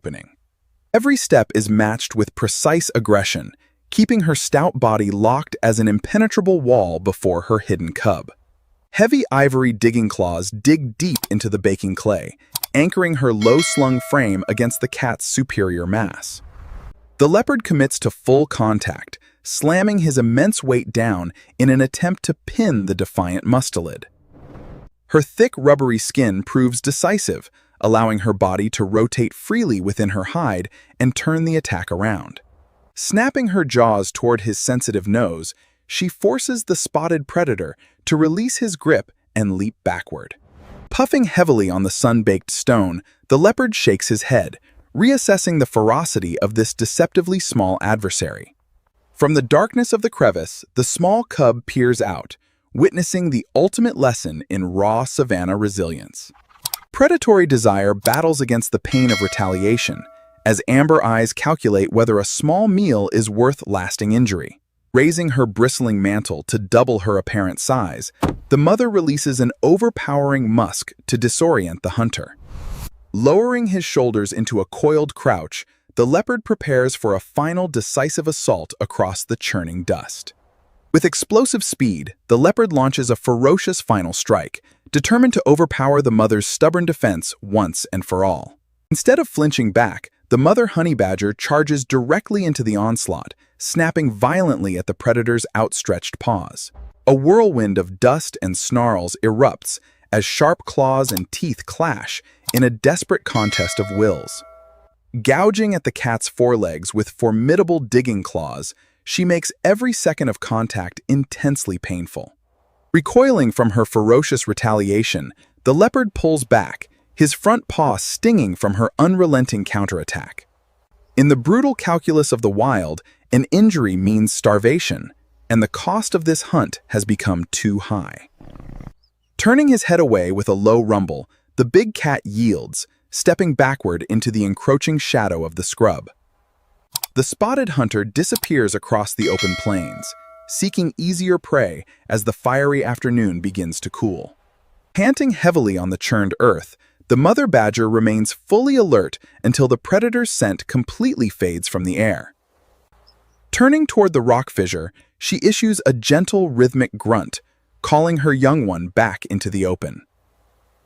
opening. Every step is matched with precise aggression, keeping her stout body locked as an impenetrable wall before her hidden cub. Heavy ivory digging claws dig deep into the baking clay, anchoring her low-slung frame against the cat's superior mass. The leopard commits to full contact, slamming his immense weight down in an attempt to pin the defiant mustelid. Her thick, rubbery skin proves decisive, allowing her body to rotate freely within her hide and turn the attack around. Snapping her jaws toward his sensitive nose, she forces the spotted predator to release his grip and leap backward. Puffing heavily on the sun-baked stone, the leopard shakes his head, reassessing the ferocity of this deceptively small adversary. From the darkness of the crevice, the small cub peers out, witnessing the ultimate lesson in raw savanna resilience. Predatory desire battles against the pain of retaliation, as amber eyes calculate whether a small meal is worth lasting injury. Raising her bristling mantle to double her apparent size, the mother releases an overpowering musk to disorient the hunter. Lowering his shoulders into a coiled crouch, the leopard prepares for a final decisive assault across the churning dust. With explosive speed, the leopard launches a ferocious final strike, determined to overpower the mother's stubborn defense once and for all. Instead of flinching back, the mother honey badger charges directly into the onslaught, snapping violently at the predator's outstretched paws. A whirlwind of dust and snarls erupts as sharp claws and teeth clash in a desperate contest of wills. Gouging at the cat's forelegs with formidable digging claws, she makes every second of contact intensely painful. Recoiling from her ferocious retaliation, the leopard pulls back, his front paw stinging from her unrelenting counterattack. In the brutal calculus of the wild, an injury means starvation, and the cost of this hunt has become too high. Turning his head away with a low rumble, the big cat yields, stepping backward into the encroaching shadow of the scrub. The spotted hunter disappears across the open plains, seeking easier prey as the fiery afternoon begins to cool. Panting heavily on the churned earth, the mother badger remains fully alert until the predator's scent completely fades from the air. Turning toward the rock fissure, she issues a gentle rhythmic grunt, calling her young one back into the open.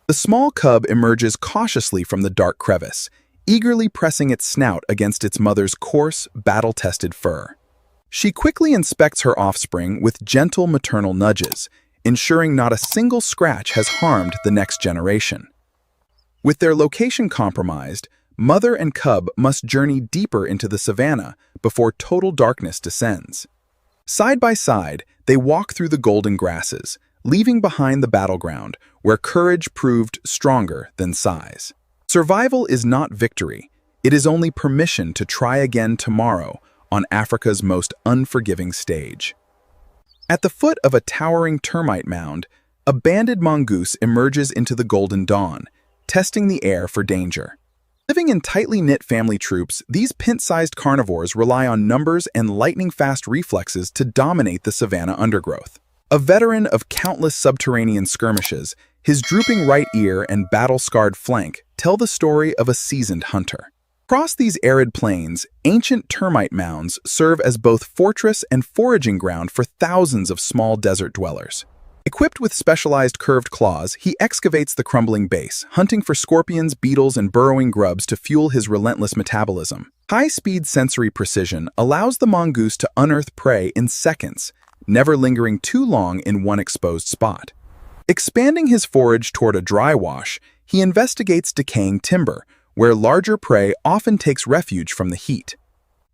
The small cub emerges cautiously from the dark crevice, eagerly pressing its snout against its mother's coarse, battle-tested fur. She quickly inspects her offspring with gentle maternal nudges, ensuring not a single scratch has harmed the next generation. With their location compromised, mother and cub must journey deeper into the savanna before total darkness descends. Side by side, they walk through the golden grasses, leaving behind the battleground where courage proved stronger than size. Survival is not victory. It is only permission to try again tomorrow on Africa's most unforgiving stage. At the foot of a towering termite mound, a banded mongoose emerges into the golden dawn, testing the air for danger. Living in tightly knit family troops, these pint-sized carnivores rely on numbers and lightning-fast reflexes to dominate the savanna undergrowth. A veteran of countless subterranean skirmishes, his drooping right ear and battle-scarred flank tell the story of a seasoned hunter. Across these arid plains, ancient termite mounds serve as both fortress and foraging ground for thousands of small desert dwellers. Equipped with specialized curved claws, he excavates the crumbling base, hunting for scorpions, beetles, and burrowing grubs to fuel his relentless metabolism. High-speed sensory precision allows the mongoose to unearth prey in seconds, never lingering too long in one exposed spot. Expanding his forage toward a dry wash, he investigates decaying timber, where larger prey often takes refuge from the heat.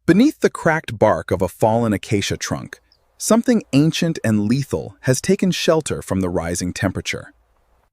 Beneath the cracked bark of a fallen acacia trunk, something ancient and lethal has taken shelter from the rising temperature.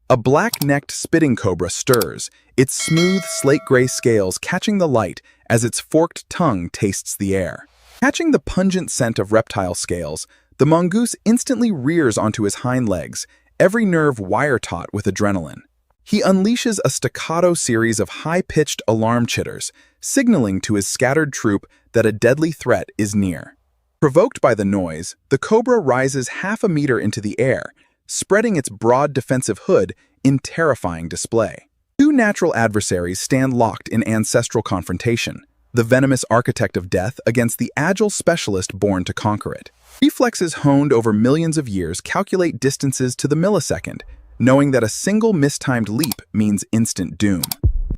A black-necked spitting cobra stirs, its smooth slate-gray scales catching the light as its forked tongue tastes the air. Catching the pungent scent of reptile scales, the mongoose instantly rears onto his hind legs, every nerve wire-taut with adrenaline. He unleashes a staccato series of high-pitched alarm chitters, signaling to his scattered troop that a deadly threat is near. Provoked by the noise, the cobra rises half a meter into the air, spreading its broad defensive hood in terrifying display. Two natural adversaries stand locked in ancestral confrontation, the venomous architect of death against the agile specialist born to conquer it. Reflexes honed over millions of years calculate distances to the millisecond, knowing that a single mistimed leap means instant doom.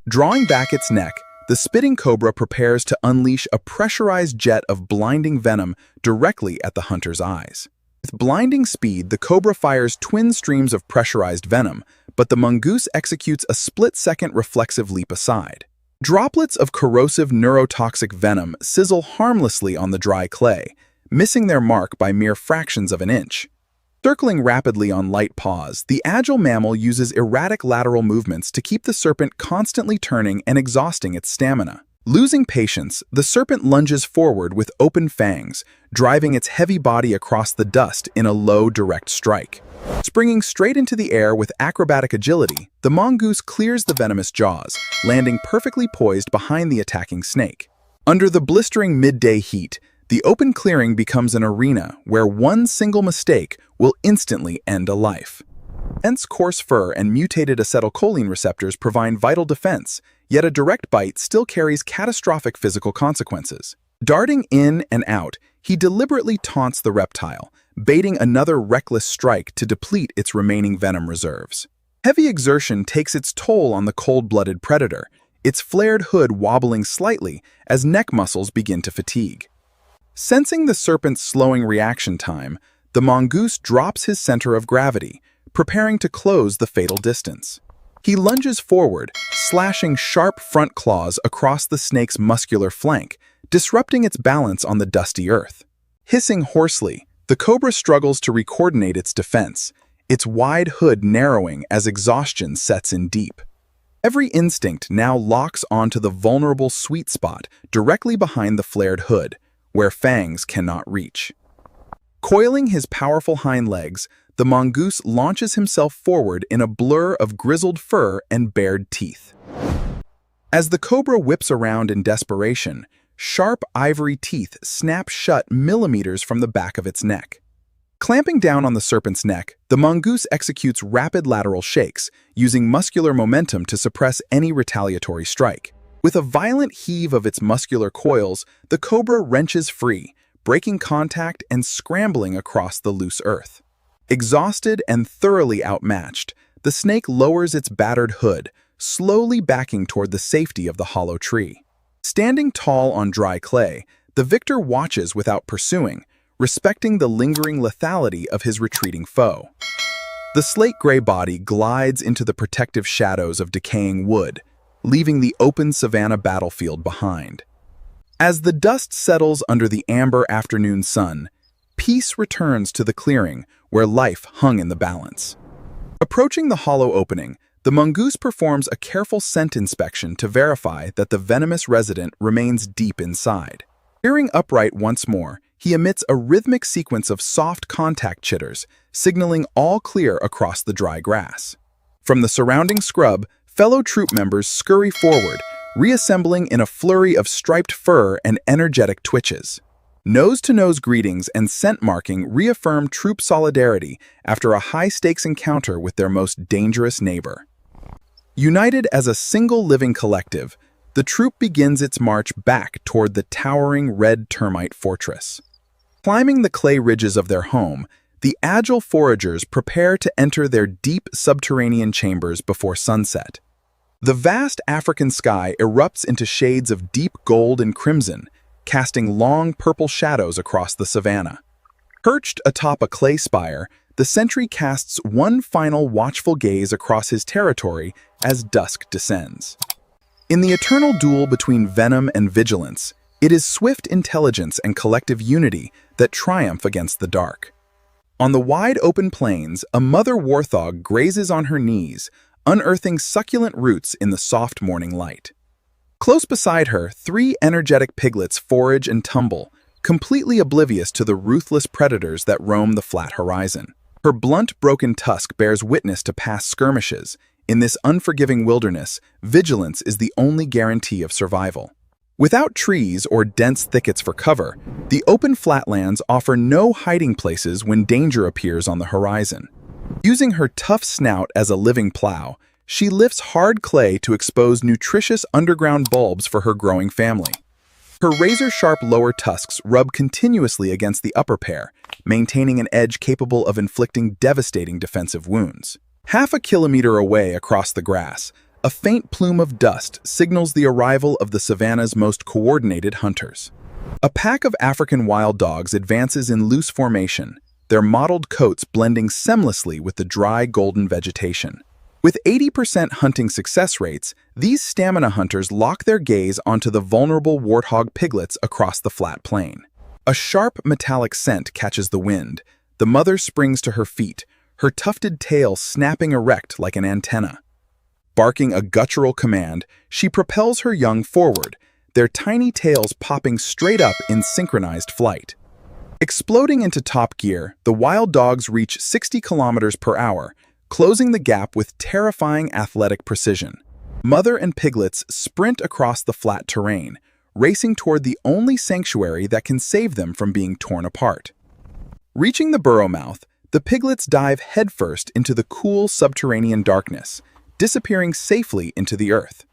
Drawing back its neck, the spitting cobra prepares to unleash a pressurized jet of blinding venom directly at the hunter's eyes. With blinding speed, the cobra fires twin streams of pressurized venom, but the mongoose executes a split-second reflexive leap aside. Droplets of corrosive neurotoxic venom sizzle harmlessly on the dry clay, missing their mark by mere fractions of an inch. Circling rapidly on light paws, the agile mammal uses erratic lateral movements to keep the serpent constantly turning and exhausting its stamina. Losing patience, the serpent lunges forward with open fangs, driving its heavy body across the dust in a low, direct strike. Springing straight into the air with acrobatic agility, the mongoose clears the venomous jaws, landing perfectly poised behind the attacking snake. Under the blistering midday heat, the open clearing becomes an arena where one single mistake will instantly end a life. Dense, coarse fur and mutated acetylcholine receptors provide vital defense, yet a direct bite still carries catastrophic physical consequences. Darting in and out, he deliberately taunts the reptile, baiting another reckless strike to deplete its remaining venom reserves. Heavy exertion takes its toll on the cold-blooded predator, its flared hood wobbling slightly as neck muscles begin to fatigue. Sensing the serpent's slowing reaction time, the mongoose drops his center of gravity, preparing to close the fatal distance. He lunges forward, slashing sharp front claws across the snake's muscular flank, disrupting its balance on the dusty earth. Hissing hoarsely, the cobra struggles to recoordinate its defense, its wide hood narrowing as exhaustion sets in deep. Every instinct now locks onto the vulnerable sweet spot directly behind the flared hood, where fangs cannot reach. Coiling his powerful hind legs, the mongoose launches himself forward in a blur of grizzled fur and bared teeth. As the cobra whips around in desperation, sharp ivory teeth snap shut millimeters from the back of its neck. Clamping down on the serpent's neck, the mongoose executes rapid lateral shakes, using muscular momentum to suppress any retaliatory strike. With a violent heave of its muscular coils, the cobra wrenches free, breaking contact and scrambling across the loose earth. Exhausted and thoroughly outmatched, the snake lowers its battered hood, slowly backing toward the safety of the hollow tree. Standing tall on dry clay, the victor watches without pursuing, respecting the lingering lethality of his retreating foe. The slate-gray body glides into the protective shadows of decaying wood, leaving the open savanna battlefield behind. As the dust settles under the amber afternoon sun, peace returns to the clearing where life hung in the balance. Approaching the hollow opening, the mongoose performs a careful scent inspection to verify that the venomous resident remains deep inside. Rearing upright once more, he emits a rhythmic sequence of soft contact chitters, signaling all clear across the dry grass. From the surrounding scrub, fellow troop members scurry forward, reassembling in a flurry of striped fur and energetic twitches. Nose-to-nose greetings and scent marking reaffirm troop solidarity after a high-stakes encounter with their most dangerous neighbor. United as a single living collective, the troop begins its march back toward the towering red termite fortress. Climbing the clay ridges of their home, the agile foragers prepare to enter their deep subterranean chambers before sunset. The vast African sky erupts into shades of deep gold and crimson, casting long purple shadows across the savanna. Perched atop a clay spire, the sentry casts one final watchful gaze across his territory as dusk descends. In the eternal duel between venom and vigilance, it is swift intelligence and collective unity that triumph against the dark. On the wide open plains, a mother warthog grazes on her knees, unearthing succulent roots in the soft morning light. Close beside her, three energetic piglets forage and tumble, completely oblivious to the ruthless predators that roam the flat horizon. Her blunt, broken tusk bears witness to past skirmishes. In this unforgiving wilderness, vigilance is the only guarantee of survival. Without trees or dense thickets for cover, the open flatlands offer no hiding places when danger appears on the horizon. Using her tough snout as a living plow, She lifts hard clay to expose nutritious underground bulbs for her growing family. Her razor-sharp lower tusks rub continuously against the upper pair, maintaining an edge capable of inflicting devastating defensive wounds. Half a kilometer away across the grass, a faint plume of dust signals the arrival of the savanna's most coordinated hunters. A pack of African wild dogs advances in loose formation, their mottled coats blending seamlessly with the dry golden vegetation. With 80% hunting success rates, these stamina hunters lock their gaze onto the vulnerable warthog piglets across the flat plain. A sharp metallic scent catches the wind. The mother springs to her feet, her tufted tail snapping erect like an antenna. Barking a guttural command, she propels her young forward, their tiny tails popping straight up in synchronized flight. Exploding into top gear, the wild dogs reach 60 kilometers per hour, closing the gap with terrifying athletic precision. Mother and piglets sprint across the flat terrain, racing toward the only sanctuary that can save them from being torn apart. Reaching the burrow mouth, the piglets dive headfirst into the cool subterranean darkness, disappearing safely into the earth.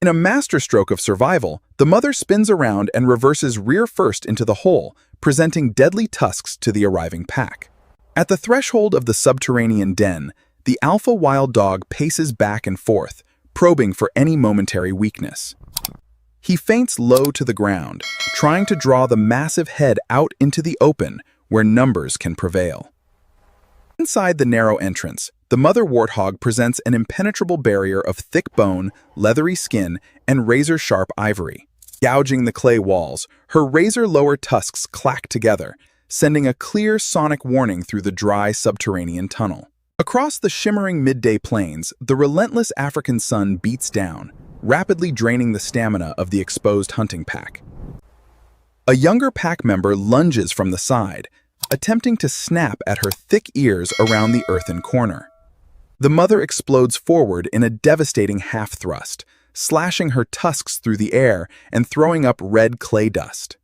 In a masterstroke of survival, the mother spins around and reverses rear first into the hole, presenting deadly tusks to the arriving pack. At the threshold of the subterranean den, the alpha wild dog paces back and forth, probing for any momentary weakness. He feints low to the ground, trying to draw the massive head out into the open, where numbers can prevail. Inside the narrow entrance, the mother warthog presents an impenetrable barrier of thick bone, leathery skin, and razor-sharp ivory. Gouging the clay walls, her razor-lower tusks clack together, sending a clear sonic warning through the dry subterranean tunnel. Across the shimmering midday plains, the relentless African sun beats down, rapidly draining the stamina of the exposed hunting pack. A younger pack member lunges from the side, attempting to snap at her thick ears around the earthen corner. The mother explodes forward in a devastating half-thrust, slashing her tusks through the air and throwing up red clay dust.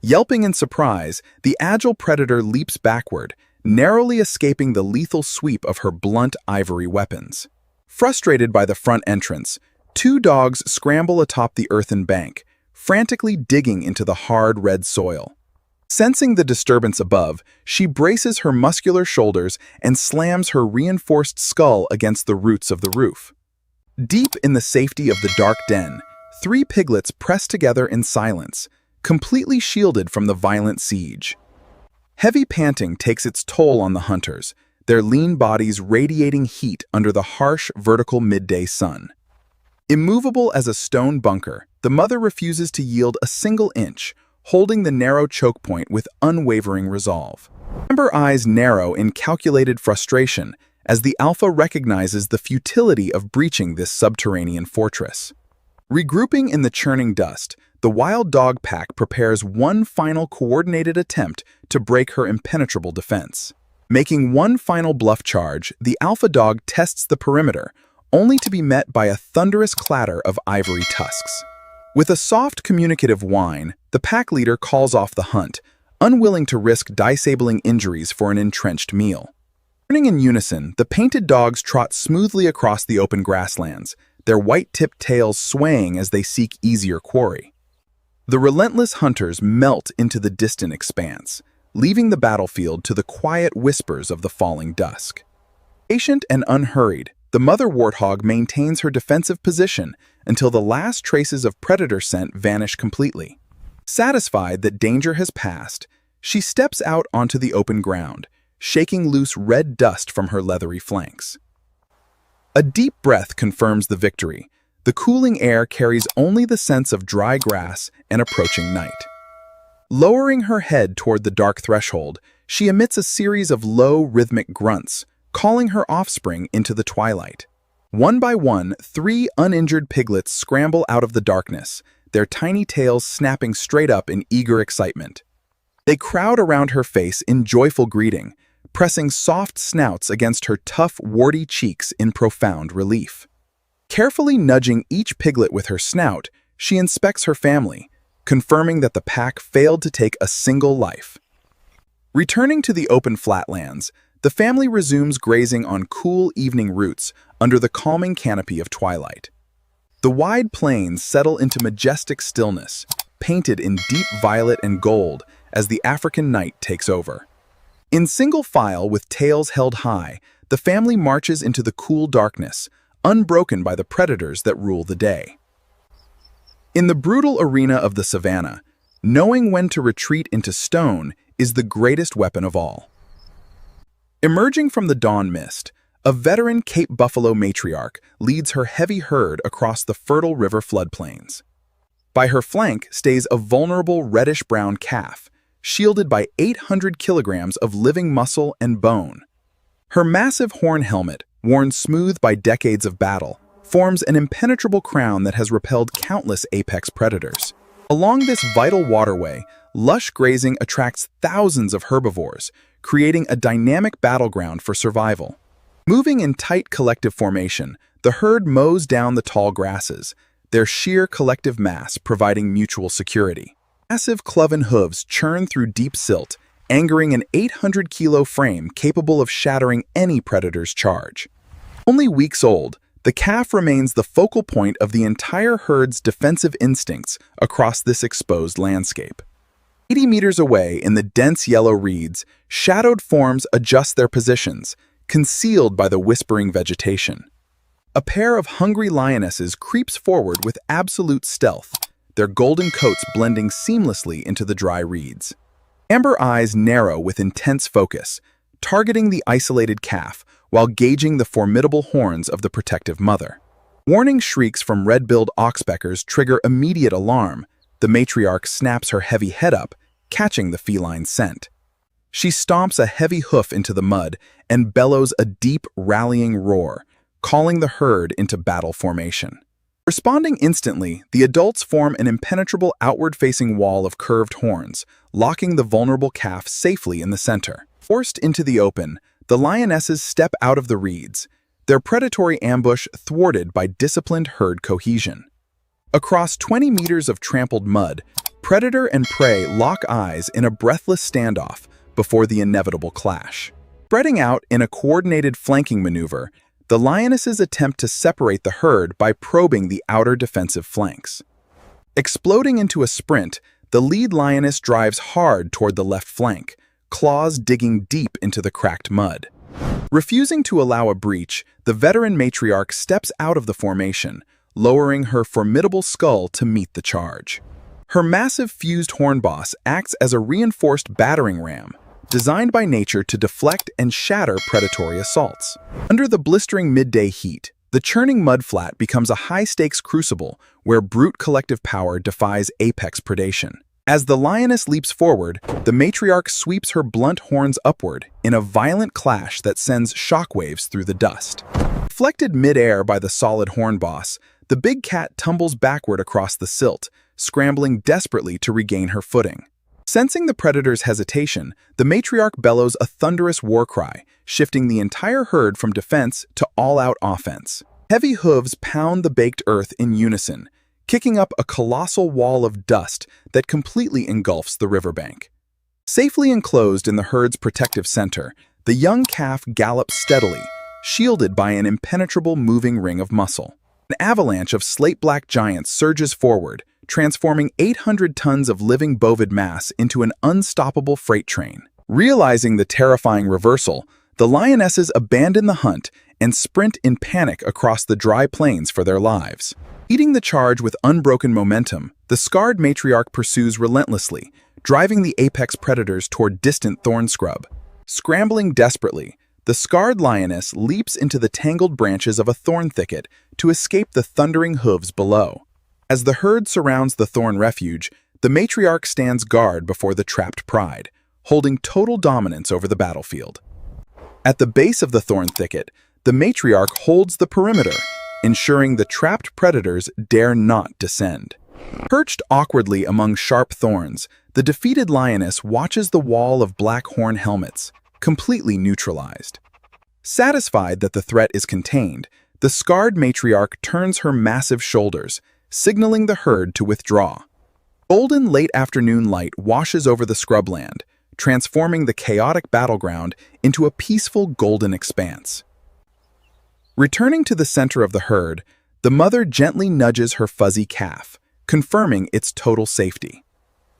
Yelping in surprise, the agile predator leaps backward, narrowly escaping the lethal sweep of her blunt ivory weapons. Frustrated by the front entrance, two dogs scramble atop the earthen bank, frantically digging into the hard red soil. Sensing the disturbance above, she braces her muscular shoulders and slams her reinforced skull against the roots of the roof. Deep in the safety of the dark den, three piglets press together in silence, completely shielded from the violent siege. Heavy panting takes its toll on the hunters, their lean bodies radiating heat under the harsh, vertical midday sun. Immovable as a stone bunker, the mother refuses to yield a single inch, holding the narrow choke point with unwavering resolve. Amber eyes narrow in calculated frustration as the alpha recognizes the futility of breaching this subterranean fortress. Regrouping in the churning dust, the wild dog pack prepares one final coordinated attempt to break her impenetrable defense. Making one final bluff charge, the alpha dog tests the perimeter, only to be met by a thunderous clatter of ivory tusks. With a soft, communicative whine, the pack leader calls off the hunt, unwilling to risk disabling injuries for an entrenched meal. Turning in unison, the painted dogs trot smoothly across the open grasslands, their white-tipped tails swaying as they seek easier quarry. The relentless hunters melt into the distant expanse, leaving the battlefield to the quiet whispers of the falling dusk. Patient and unhurried, the mother warthog maintains her defensive position until the last traces of predator scent vanish completely. Satisfied that danger has passed, she steps out onto the open ground, shaking loose red dust from her leathery flanks. A deep breath confirms the victory. The cooling air carries only the sense of dry grass and approaching night. Lowering her head toward the dark threshold, she emits a series of low, rhythmic grunts, calling her offspring into the twilight. One by one, three uninjured piglets scramble out of the darkness, their tiny tails snapping straight up in eager excitement. They crowd around her face in joyful greeting, pressing soft snouts against her tough, warty cheeks in profound relief. Carefully nudging each piglet with her snout, she inspects her family, confirming that the pack failed to take a single life. Returning to the open flatlands, the family resumes grazing on cool evening roots under the calming canopy of twilight. The wide plains settle into majestic stillness, painted in deep violet and gold as the African night takes over. In single file with tails held high, the family marches into the cool darkness, unbroken by the predators that rule the day. In the brutal arena of the savannah, knowing when to retreat into stone is the greatest weapon of all. Emerging from the dawn mist, a veteran Cape Buffalo matriarch leads her heavy herd across the fertile river floodplains. By her flank stays a vulnerable reddish-brown calf, shielded by 800 kilograms of living muscle and bone. Her massive horn helmet, worn smooth by decades of battle, forms an impenetrable crown that has repelled countless apex predators. Along this vital waterway, lush grazing attracts thousands of herbivores, creating a dynamic battleground for survival. Moving in tight collective formation, the herd mows down the tall grasses, their sheer collective mass providing mutual security. Massive cloven hooves churn through deep silt, angering an 800-kilo frame capable of shattering any predator's charge. Only weeks old, the calf remains the focal point of the entire herd's defensive instincts across this exposed landscape. 80 meters away in the dense yellow reeds, shadowed forms adjust their positions, concealed by the whispering vegetation. A pair of hungry lionesses creeps forward with absolute stealth, their golden coats blending seamlessly into the dry reeds. Amber eyes narrow with intense focus, targeting the isolated calf while gauging the formidable horns of the protective mother. Warning shrieks from red-billed oxpeckers trigger immediate alarm. The matriarch snaps her heavy head up, catching the feline scent. She stomps a heavy hoof into the mud and bellows a deep, rallying roar, calling the herd into battle formation. Responding instantly, the adults form an impenetrable outward-facing wall of curved horns, locking the vulnerable calf safely in the center. Forced into the open, the lionesses step out of the reeds, their predatory ambush thwarted by disciplined herd cohesion. Across 20 meters of trampled mud, predator and prey lock eyes in a breathless standoff before the inevitable clash. Spreading out in a coordinated flanking maneuver, the lionesses attempt to separate the herd by probing the outer defensive flanks. Exploding into a sprint, the lead lioness drives hard toward the left flank, claws digging deep into the cracked mud. Refusing to allow a breach, the veteran matriarch steps out of the formation, lowering her formidable skull to meet the charge. Her massive fused horn boss acts as a reinforced battering ram, designed by nature to deflect and shatter predatory assaults. Under the blistering midday heat, the churning mudflat becomes a high-stakes crucible where brute collective power defies apex predation. As the lioness leaps forward, the matriarch sweeps her blunt horns upward in a violent clash that sends shockwaves through the dust. Deflected mid-air by the solid horn boss, the big cat tumbles backward across the silt, scrambling desperately to regain her footing. Sensing the predator's hesitation, the matriarch bellows a thunderous war cry, shifting the entire herd from defense to all-out offense. Heavy hooves pound the baked earth in unison, kicking up a colossal wall of dust that completely engulfs the riverbank. Safely enclosed in the herd's protective center, the young calf gallops steadily, shielded by an impenetrable moving ring of muscle. An avalanche of slate-black giants surges forward, transforming 800 tons of living bovid mass into an unstoppable freight train. Realizing the terrifying reversal, the lionesses abandon the hunt and sprint in panic across the dry plains for their lives. Leading the charge with unbroken momentum, the scarred matriarch pursues relentlessly, driving the apex predators toward distant thorn scrub. Scrambling desperately, the scarred lioness leaps into the tangled branches of a thorn thicket to escape the thundering hooves below. As the herd surrounds the thorn refuge, the matriarch stands guard before the trapped pride, holding total dominance over the battlefield. At the base of the thorn thicket, the matriarch holds the perimeter, ensuring the trapped predators dare not descend. Perched awkwardly among sharp thorns, the defeated lioness watches the wall of black horn helmets, completely neutralized. Satisfied that the threat is contained, the scarred matriarch turns her massive shoulders, signaling the herd to withdraw. Golden late afternoon light washes over the scrubland, transforming the chaotic battleground into a peaceful golden expanse. Returning to the center of the herd, the mother gently nudges her fuzzy calf, confirming its total safety.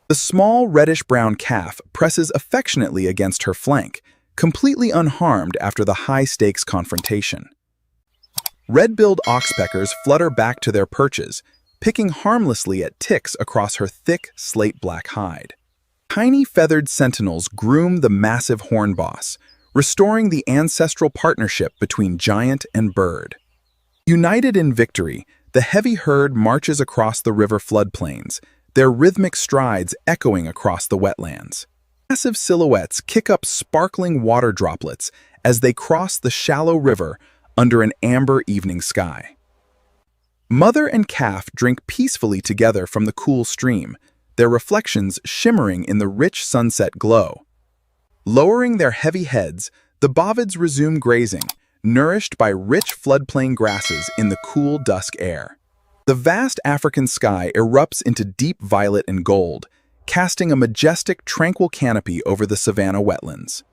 The small reddish-brown calf presses affectionately against her flank, completely unharmed after the high-stakes confrontation. Red-billed oxpeckers flutter back to their perches, picking harmlessly at ticks across her thick, slate-black hide. Tiny feathered sentinels groom the massive horn boss, restoring the ancestral partnership between giant and bird. United in victory, the heavy herd marches across the river floodplains, their rhythmic strides echoing across the wetlands. Massive silhouettes kick up sparkling water droplets as they cross the shallow river under an amber evening sky. Mother and calf drink peacefully together from the cool stream, their reflections shimmering in the rich sunset glow. Lowering their heavy heads, the bovids resume grazing, nourished by rich floodplain grasses in the cool dusk air. The vast African sky erupts into deep violet and gold, casting a majestic, tranquil canopy over the savanna wetlands.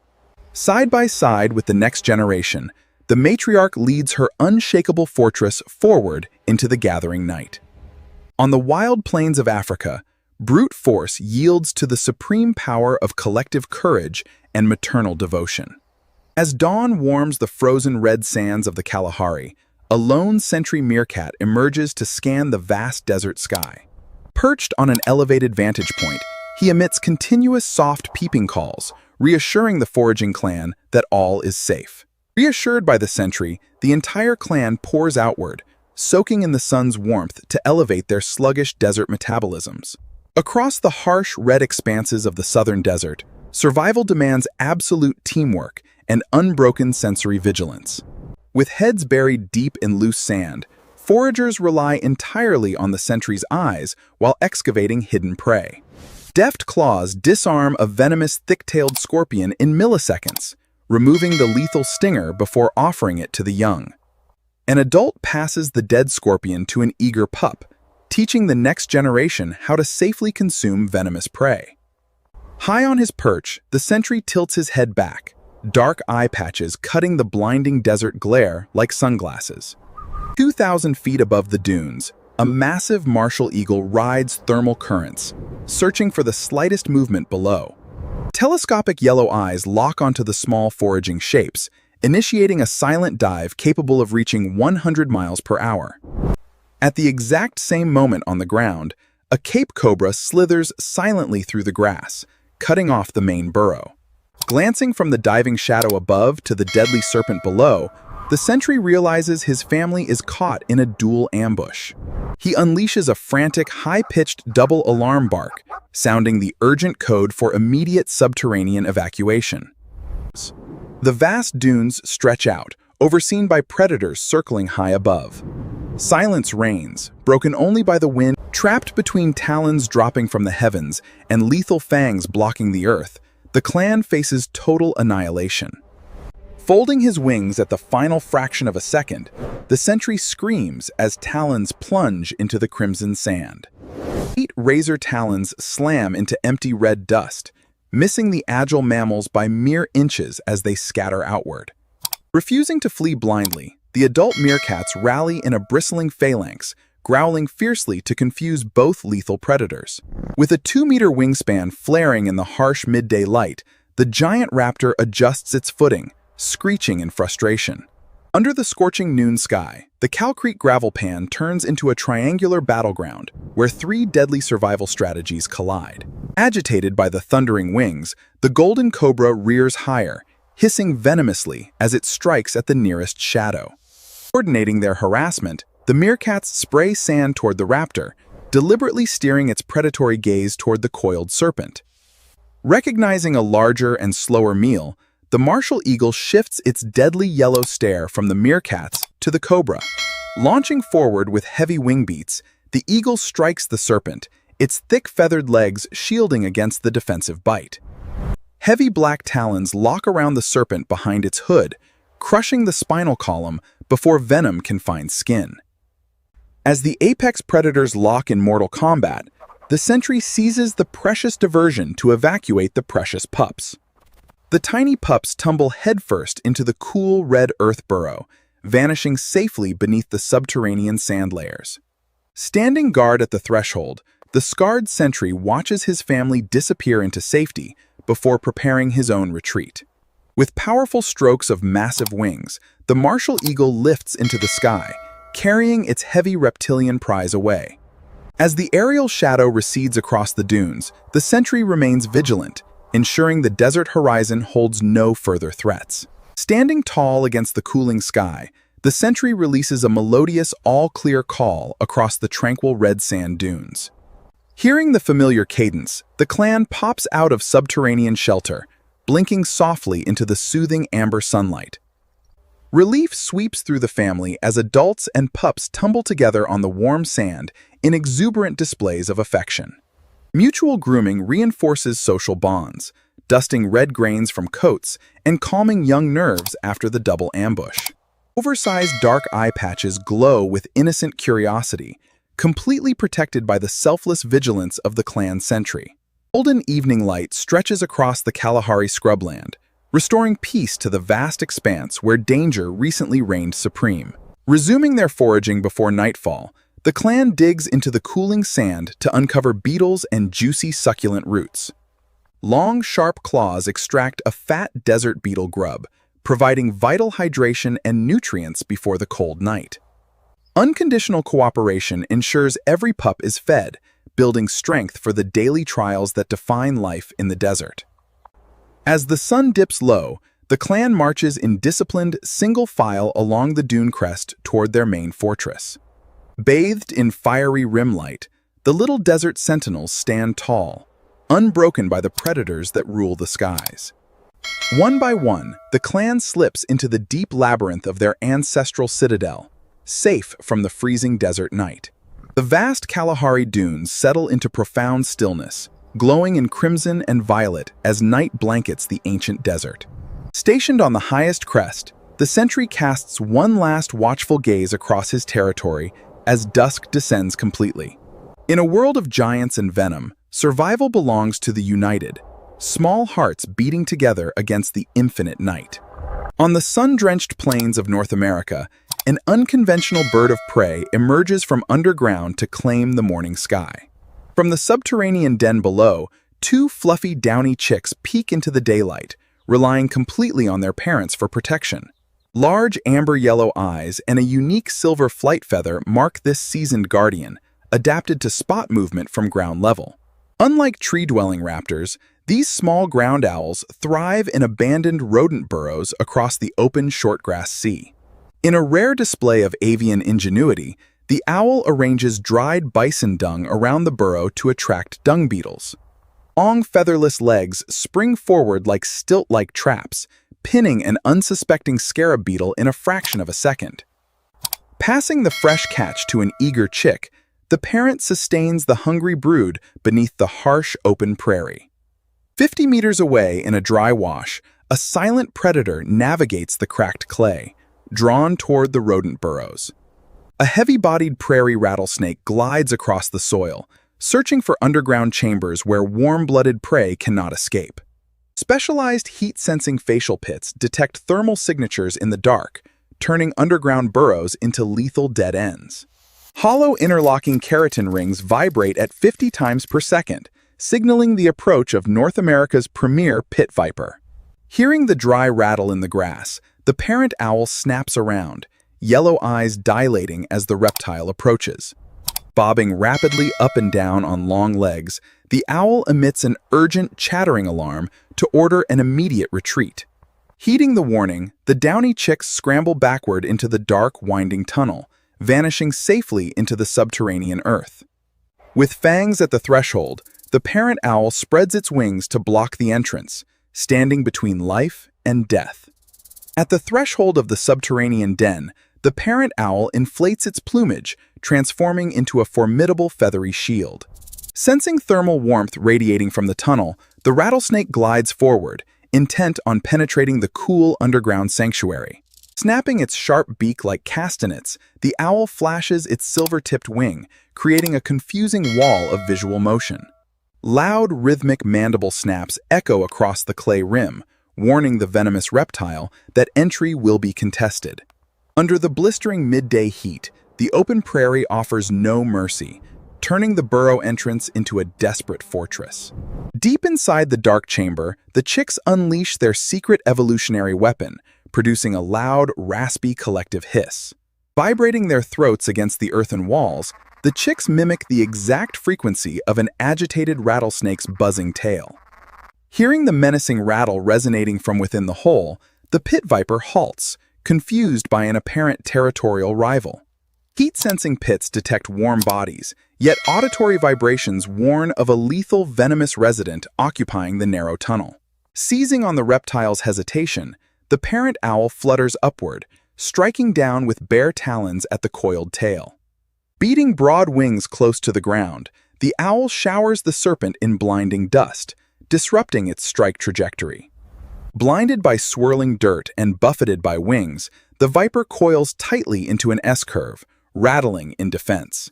Side by side with the next generation, the matriarch leads her unshakable fortress forward into the gathering night. On the wild plains of Africa, brute force yields to the supreme power of collective courage and maternal devotion. As dawn warms the frozen red sands of the Kalahari, a lone sentry meerkat emerges to scan the vast desert sky. Perched on an elevated vantage point, he emits continuous soft peeping calls, reassuring the foraging clan that all is safe. Reassured by the sentry, the entire clan pours outward, soaking in the sun's warmth to elevate their sluggish desert metabolisms. Across the harsh, red expanses of the southern desert, survival demands absolute teamwork and unbroken sensory vigilance. With heads buried deep in loose sand, foragers rely entirely on the sentry's eyes while excavating hidden prey. Deft claws disarm a venomous thick-tailed scorpion in milliseconds, removing the lethal stinger before offering it to the young. An adult passes the dead scorpion to an eager pup, teaching the next generation how to safely consume venomous prey. High on his perch, the sentry tilts his head back, dark eye patches cutting the blinding desert glare like sunglasses. 2,000 feet above the dunes, a massive martial eagle rides thermal currents, searching for the slightest movement below. Telescopic yellow eyes lock onto the small foraging shapes, initiating a silent dive capable of reaching 100 miles per hour. At the exact same moment on the ground, a Cape cobra slithers silently through the grass, cutting off the main burrow. Glancing from the diving shadow above to the deadly serpent below, the sentry realizes his family is caught in a dual ambush. He unleashes a frantic, high-pitched double alarm bark, sounding the urgent code for immediate subterranean evacuation. The vast dunes stretch out, overseen by predators circling high above. Silence reigns, broken only by the wind. Trapped between talons dropping from the heavens and lethal fangs blocking the earth, the clan faces total annihilation. Folding his wings at the final fraction of a second, the sentry screams as talons plunge into the crimson sand. 8 razor talons slam into empty red dust, missing the agile mammals by mere inches as they scatter outward. Refusing to flee blindly, the adult meerkats rally in a bristling phalanx, growling fiercely to confuse both lethal predators. With a 2-meter wingspan flaring in the harsh midday light, the giant raptor adjusts its footing, screeching in frustration. Under the scorching noon sky, the Calcrete gravel pan turns into a triangular battleground where 3 deadly survival strategies collide. Agitated by the thundering wings, the golden cobra rears higher, hissing venomously as it strikes at the nearest shadow. Coordinating their harassment, the meerkats spray sand toward the raptor, deliberately steering its predatory gaze toward the coiled serpent. Recognizing a larger and slower meal, the martial eagle shifts its deadly yellow stare from the meerkats to the cobra. Launching forward with heavy wing beats, the eagle strikes the serpent, its thick feathered legs shielding against the defensive bite. Heavy black talons lock around the serpent behind its hood, crushing the spinal column before venom can find skin. As the apex predators lock in mortal combat, the sentry seizes the precious diversion to evacuate the precious pups. The tiny pups tumble headfirst into the cool red earth burrow, vanishing safely beneath the subterranean sand layers. Standing guard at the threshold, the scarred sentry watches his family disappear into safety before preparing his own retreat. With powerful strokes of massive wings, the martial eagle lifts into the sky, carrying its heavy reptilian prize away. As the aerial shadow recedes across the dunes, the sentry remains vigilant, ensuring the desert horizon holds no further threats. Standing tall against the cooling sky, the sentry releases a melodious all-clear call across the tranquil red sand dunes. Hearing the familiar cadence, the clan pops out of subterranean shelter, blinking softly into the soothing amber sunlight. Relief sweeps through the family as adults and pups tumble together on the warm sand in exuberant displays of affection. Mutual grooming reinforces social bonds, dusting red grains from coats and calming young nerves after the double ambush. Oversized dark eye patches glow with innocent curiosity, completely protected by the selfless vigilance of the clan sentry. Golden evening light stretches across the Kalahari scrubland, restoring peace to the vast expanse where danger recently reigned supreme. Resuming their foraging before nightfall, the clan digs into the cooling sand to uncover beetles and juicy succulent roots. Long, sharp claws extract a fat desert beetle grub, providing vital hydration and nutrients before the cold night. Unconditional cooperation ensures every pup is fed, building strength for the daily trials that define life in the desert. As the sun dips low, the clan marches in disciplined, single file along the dune crest toward their main fortress. Bathed in fiery rim light, the little desert sentinels stand tall, unbroken by the predators that rule the skies. One by one, the clan slips into the deep labyrinth of their ancestral citadel, safe from the freezing desert night. The vast Kalahari dunes settle into profound stillness, glowing in crimson and violet as night blankets the ancient desert. Stationed on the highest crest, the sentry casts one last watchful gaze across his territory as dusk descends completely. In a world of giants and venom, survival belongs to the united, small hearts beating together against the infinite night. On the sun-drenched plains of North America, an unconventional bird of prey emerges from underground to claim the morning sky. From the subterranean den below, two fluffy downy chicks peek into the daylight, relying completely on their parents for protection. Large amber-yellow eyes and a unique silver flight feather mark this seasoned guardian, adapted to spot movement from ground level. Unlike tree-dwelling raptors, these small ground owls thrive in abandoned rodent burrows across the open shortgrass sea. In a rare display of avian ingenuity, the owl arranges dried bison dung around the burrow to attract dung beetles. Long featherless legs spring forward like stilt-like traps, pinning an unsuspecting scarab beetle in a fraction of a second. Passing the fresh catch to an eager chick, the parent sustains the hungry brood beneath the harsh open prairie. 50 meters away in a dry wash, a silent predator navigates the cracked clay, drawn toward the rodent burrows. A heavy-bodied prairie rattlesnake glides across the soil, searching for underground chambers where warm-blooded prey cannot escape. Specialized heat-sensing facial pits detect thermal signatures in the dark, turning underground burrows into lethal dead ends. Hollow interlocking keratin rings vibrate at 50 times per second, signaling the approach of North America's premier pit viper. Hearing the dry rattle in the grass, the parent owl snaps around, yellow eyes dilating as the reptile approaches. Bobbing rapidly up and down on long legs, the owl emits an urgent chattering alarm to order an immediate retreat. Heeding the warning, the downy chicks scramble backward into the dark, winding tunnel, vanishing safely into the subterranean earth. With fangs at the threshold, the parent owl spreads its wings to block the entrance, standing between life and death. At the threshold of the subterranean den, the parent owl inflates its plumage, transforming into a formidable feathery shield. Sensing thermal warmth radiating from the tunnel, the rattlesnake glides forward, intent on penetrating the cool underground sanctuary. Snapping its sharp beak like castanets, the owl flashes its silver-tipped wing, creating a confusing wall of visual motion. Loud, rhythmic mandible snaps echo across the clay rim, warning the venomous reptile that entry will be contested. Under the blistering midday heat, the open prairie offers no mercy, turning the burrow entrance into a desperate fortress. Deep inside the dark chamber, the chicks unleash their secret evolutionary weapon, producing a loud, raspy collective hiss. Vibrating their throats against the earthen walls, the chicks mimic the exact frequency of an agitated rattlesnake's buzzing tail. Hearing the menacing rattle resonating from within the hole, the pit viper halts, confused by an apparent territorial rival. Heat-sensing pits detect warm bodies, yet auditory vibrations warn of a lethal venomous resident occupying the narrow tunnel. Seizing on the reptile's hesitation, the parent owl flutters upward, striking down with bare talons at the coiled tail. Beating broad wings close to the ground, the owl showers the serpent in blinding dust, disrupting its strike trajectory. Blinded by swirling dirt and buffeted by wings, the viper coils tightly into an S-curve, rattling in defense.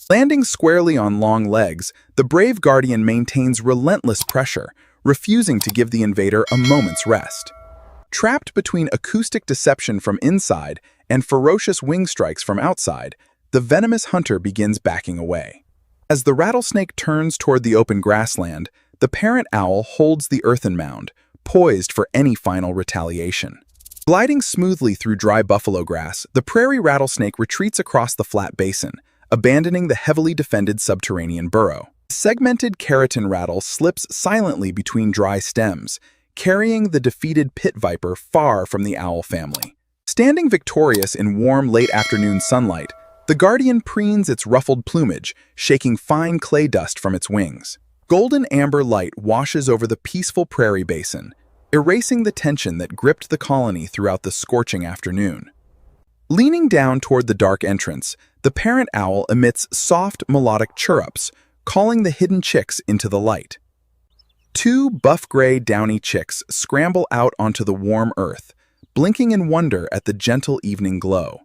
Landing squarely on long legs, the brave guardian maintains relentless pressure, refusing to give the invader a moment's rest. Trapped between acoustic deception from inside and ferocious wing strikes from outside, the venomous hunter begins backing away. As the rattlesnake turns toward the open grassland, the parent owl holds the earthen mound, poised for any final retaliation. Gliding smoothly through dry buffalo grass, the prairie rattlesnake retreats across the flat basin, abandoning the heavily defended subterranean burrow. The segmented keratin rattle slips silently between dry stems, carrying the defeated pit viper far from the owl family. Standing victorious in warm late-afternoon sunlight, the guardian preens its ruffled plumage, shaking fine clay dust from its wings. Golden amber light washes over the peaceful prairie basin, erasing the tension that gripped the colony throughout the scorching afternoon. Leaning down toward the dark entrance, the parent owl emits soft, melodic chirrups, calling the hidden chicks into the light. Two buff-gray downy chicks scramble out onto the warm earth, blinking in wonder at the gentle evening glow.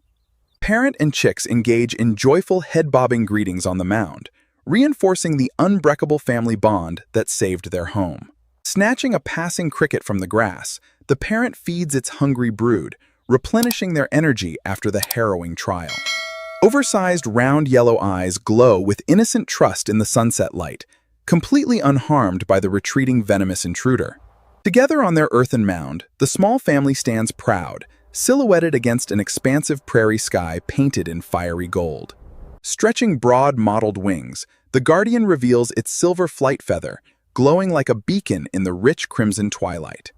Parent and chicks engage in joyful head-bobbing greetings on the mound, reinforcing the unbreakable family bond that saved their home. Snatching a passing cricket from the grass, the parent feeds its hungry brood, replenishing their energy after the harrowing trial. Oversized round yellow eyes glow with innocent trust in the sunset light, completely unharmed by the retreating venomous intruder. Together on their earthen mound, the small family stands proud, silhouetted against an expansive prairie sky painted in fiery gold. Stretching broad mottled wings, the guardian reveals its silver flight feather, glowing like a beacon in the rich crimson twilight.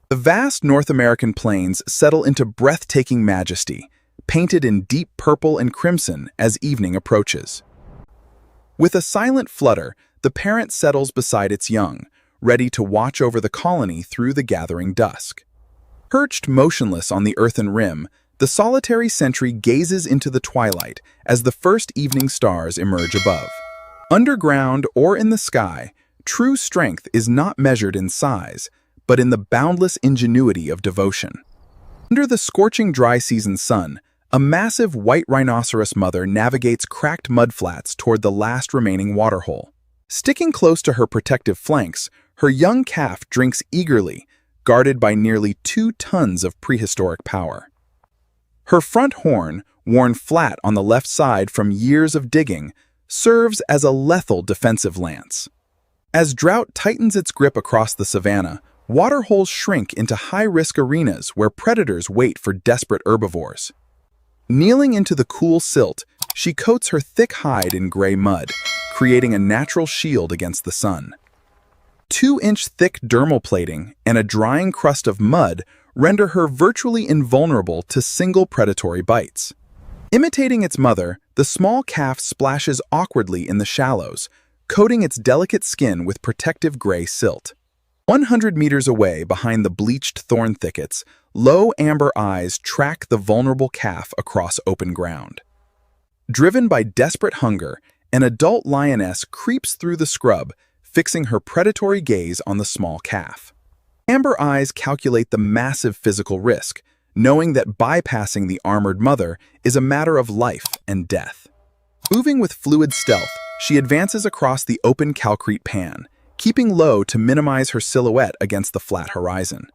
The vast North American plains settle into breathtaking majesty, painted in deep purple and crimson as evening approaches. With a silent flutter, the parent settles beside its young, ready to watch over the colony through the gathering dusk. Perched motionless on the earthen rim, the solitary sentry gazes into the twilight as the first evening stars emerge above. Underground or in the sky, true strength is not measured in size, but in the boundless ingenuity of devotion. Under the scorching dry season sun, a massive white rhinoceros mother navigates cracked mudflats toward the last remaining waterhole. Sticking close to her protective flanks, her young calf drinks eagerly, guarded by nearly 2 tons of prehistoric power. Her front horn, worn flat on the left side from years of digging, serves as a lethal defensive lance. As drought tightens its grip across the savanna, waterholes shrink into high-risk arenas where predators wait for desperate herbivores. Kneeling into the cool silt, she coats her thick hide in gray mud, creating a natural shield against the sun. 2-inch thick dermal plating and a drying crust of mud render her virtually invulnerable to single predatory bites. Imitating its mother, the small calf splashes awkwardly in the shallows, coating its delicate skin with protective gray silt. 100 meters away behind the bleached thorn thickets, low amber eyes track the vulnerable calf across open ground. Driven by desperate hunger, an adult lioness creeps through the scrub, fixing her predatory gaze on the small calf. Amber eyes calculate the massive physical risk, knowing that bypassing the armored mother is a matter of life and death. Moving with fluid stealth, she advances across the open calcrete pan, keeping low to minimize her silhouette against the flat horizon.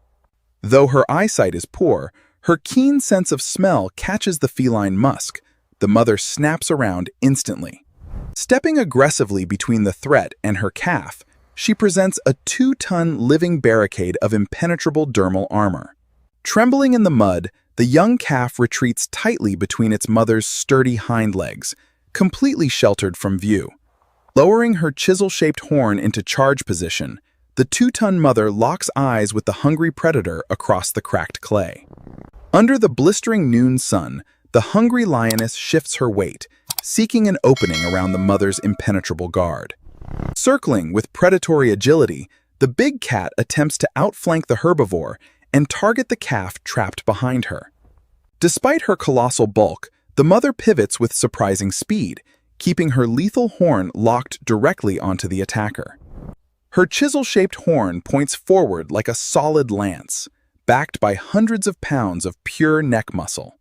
Though her eyesight is poor, Her keen sense of smell catches the feline musk. The mother snaps around instantly. Stepping aggressively between the threat and her calf, she presents a 2-ton living barricade of impenetrable dermal armor. Trembling in the mud, the young calf retreats tightly between its mother's sturdy hind legs, completely sheltered from view. Lowering her chisel-shaped horn into charge position, the 2-ton mother locks eyes with the hungry predator across the cracked clay. Under the blistering noon sun, the hungry lioness shifts her weight, seeking an opening around the mother's impenetrable guard. Circling with predatory agility, the big cat attempts to outflank the herbivore and target the calf trapped behind her. Despite her colossal bulk, the mother pivots with surprising speed, keeping her lethal horn locked directly onto the attacker. Her chisel-shaped horn points forward like a solid lance, backed by hundreds of pounds of pure neck muscle.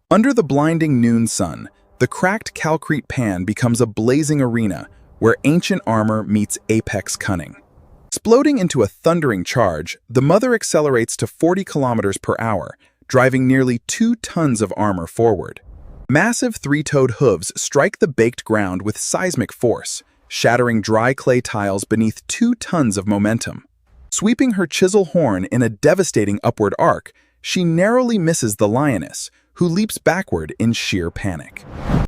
Under the blinding noon sun, the cracked calcrete pan becomes a blazing arena where ancient armor meets apex cunning. Exploding into a thundering charge, the mother accelerates to 40 kilometers per hour, driving nearly 2 tons of armor forward. Massive 3-toed hooves strike the baked ground with seismic force, shattering dry clay tiles beneath 2 tons of momentum. Sweeping her chisel horn in a devastating upward arc, she narrowly misses the lioness, who leaps backward in sheer panic.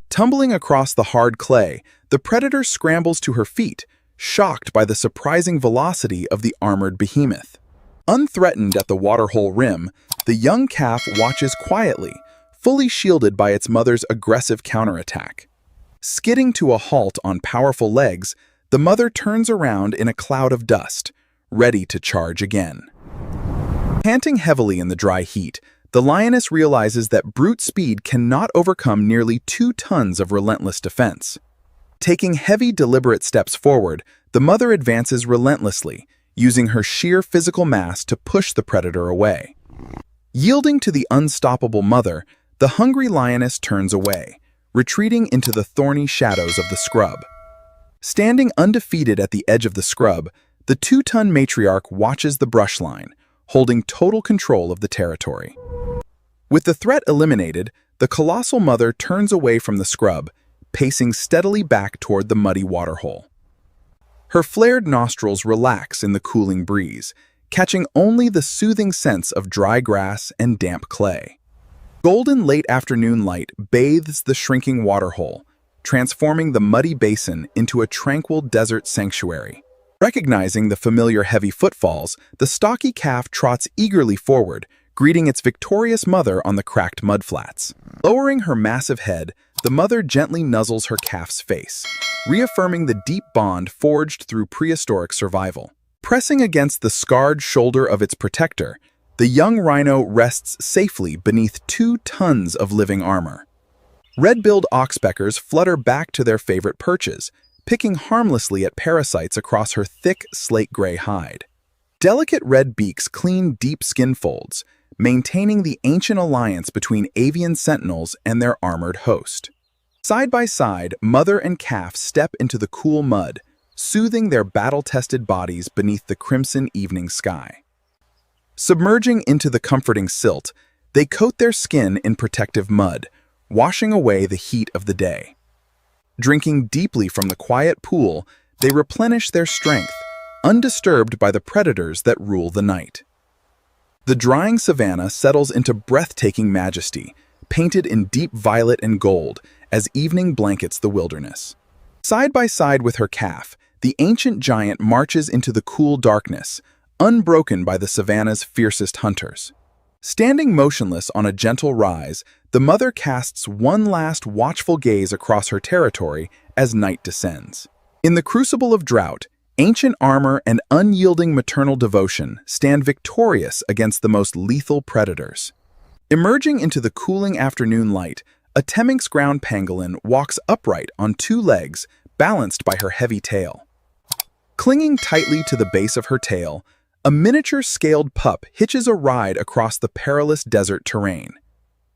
Tumbling across the hard clay, the predator scrambles to her feet, shocked by the surprising velocity of the armored behemoth. Unthreatened at the waterhole rim, the young calf watches quietly, fully shielded by its mother's aggressive counterattack. Skidding to a halt on powerful legs, the mother turns around in a cloud of dust, ready to charge again. Panting heavily in the dry heat, the lioness realizes that brute speed cannot overcome nearly 2 tons of relentless defense. Taking heavy, deliberate steps forward, the mother advances relentlessly, using her sheer physical mass to push the predator away. Yielding to the unstoppable mother, the hungry lioness turns away, retreating into the thorny shadows of the scrub. Standing undefeated at the edge of the scrub, the 2-ton matriarch watches the brush line, holding total control of the territory. With the threat eliminated, the colossal mother turns away from the scrub, pacing steadily back toward the muddy waterhole. Her flared nostrils relax in the cooling breeze, catching only the soothing scents of dry grass and damp clay. Golden late afternoon light bathes the shrinking waterhole, transforming the muddy basin into a tranquil desert sanctuary. Recognizing the familiar heavy footfalls, the stocky calf trots eagerly forward, greeting its victorious mother on the cracked mudflats. Lowering her massive head, the mother gently nuzzles her calf's face, reaffirming the deep bond forged through prehistoric survival. Pressing against the scarred shoulder of its protector, the young rhino rests safely beneath 2 tons of living armor. Red-billed oxpeckers flutter back to their favorite perches, picking harmlessly at parasites across her thick, slate-gray hide. Delicate red beaks clean deep skin folds, maintaining the ancient alliance between avian sentinels and their armored host. Side by side, mother and calf step into the cool mud, soothing their battle-tested bodies beneath the crimson evening sky. Submerging into the comforting silt, they coat their skin in protective mud, washing away the heat of the day. Drinking deeply from the quiet pool, they replenish their strength, undisturbed by the predators that rule the night. The drying savanna settles into breathtaking majesty, painted in deep violet and gold as evening blankets the wilderness. Side by side with her calf, the ancient giant marches into the cool darkness, unbroken by the savanna's fiercest hunters. Standing motionless on a gentle rise, the mother casts one last watchful gaze across her territory as night descends. In the crucible of drought, ancient armor and unyielding maternal devotion stand victorious against the most lethal predators. Emerging into the cooling afternoon light, a Temminck's ground pangolin walks upright on 2 legs, balanced by her heavy tail. Clinging tightly to the base of her tail, a miniature scaled pup hitches a ride across the perilous desert terrain.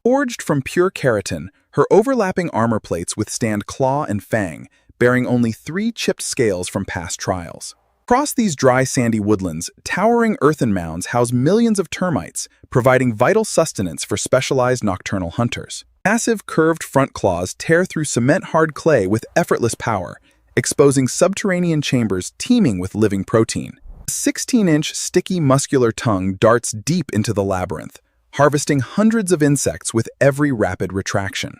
Forged from pure keratin, her overlapping armor plates withstand claw and fang, bearing only 3 chipped scales from past trials. Across these dry, sandy woodlands, towering earthen mounds house millions of termites, providing vital sustenance for specialized nocturnal hunters. Massive, curved front claws tear through cement-hard clay with effortless power, exposing subterranean chambers teeming with living protein. A 16-inch, sticky, muscular tongue darts deep into the labyrinth, harvesting hundreds of insects with every rapid retraction.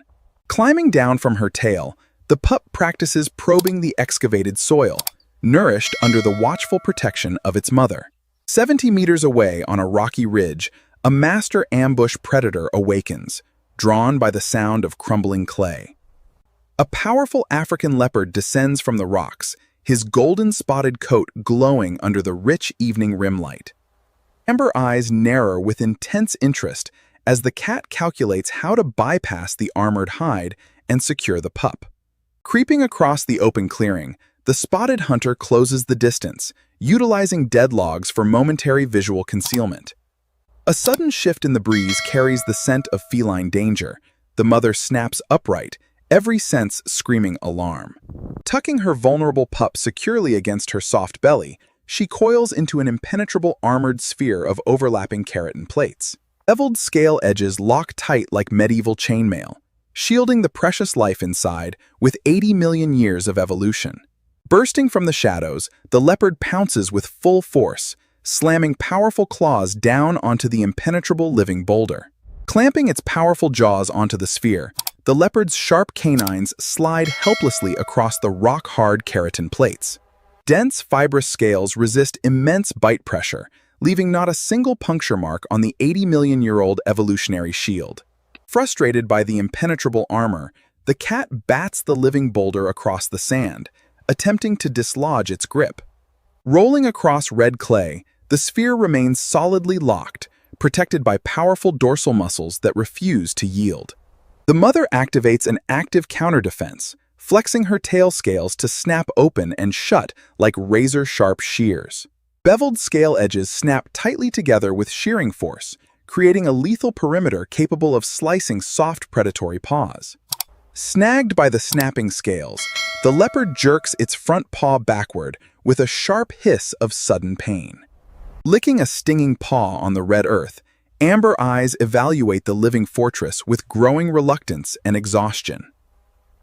Climbing down from her tail, the pup practices probing the excavated soil, nourished under the watchful protection of its mother. 70 meters away on a rocky ridge, a master ambush predator awakens, drawn by the sound of crumbling clay. A powerful African leopard descends from the rocks, his golden-spotted coat glowing under the rich evening rimlight. Amber eyes narrow with intense interest as the cat calculates how to bypass the armored hide and secure the pup. Creeping across the open clearing, the spotted hunter closes the distance, utilizing dead logs for momentary visual concealment. A sudden shift in the breeze carries the scent of feline danger. The mother snaps upright, every sense screaming alarm. Tucking her vulnerable pup securely against her soft belly, she coils into an impenetrable armored sphere of overlapping keratin plates. Beveled scale edges lock tight like medieval chainmail, shielding the precious life inside with 80 million years of evolution. Bursting from the shadows, the leopard pounces with full force, slamming powerful claws down onto the impenetrable living boulder. Clamping its powerful jaws onto the sphere, the leopard's sharp canines slide helplessly across the rock-hard keratin plates. Dense, fibrous scales resist immense bite pressure, leaving not a single puncture mark on the 80-million-year-old evolutionary shield. Frustrated by the impenetrable armor, the cat bats the living boulder across the sand, attempting to dislodge its grip. Rolling across red clay, the sphere remains solidly locked, protected by powerful dorsal muscles that refuse to yield. The mother activates an active counter-defense, flexing her tail scales to snap open and shut like razor-sharp shears. Beveled scale edges snap tightly together with shearing force, creating a lethal perimeter capable of slicing soft predatory paws. Snagged by the snapping scales, the leopard jerks its front paw backward with a sharp hiss of sudden pain. Licking a stinging paw on the red earth, amber eyes evaluate the living fortress with growing reluctance and exhaustion.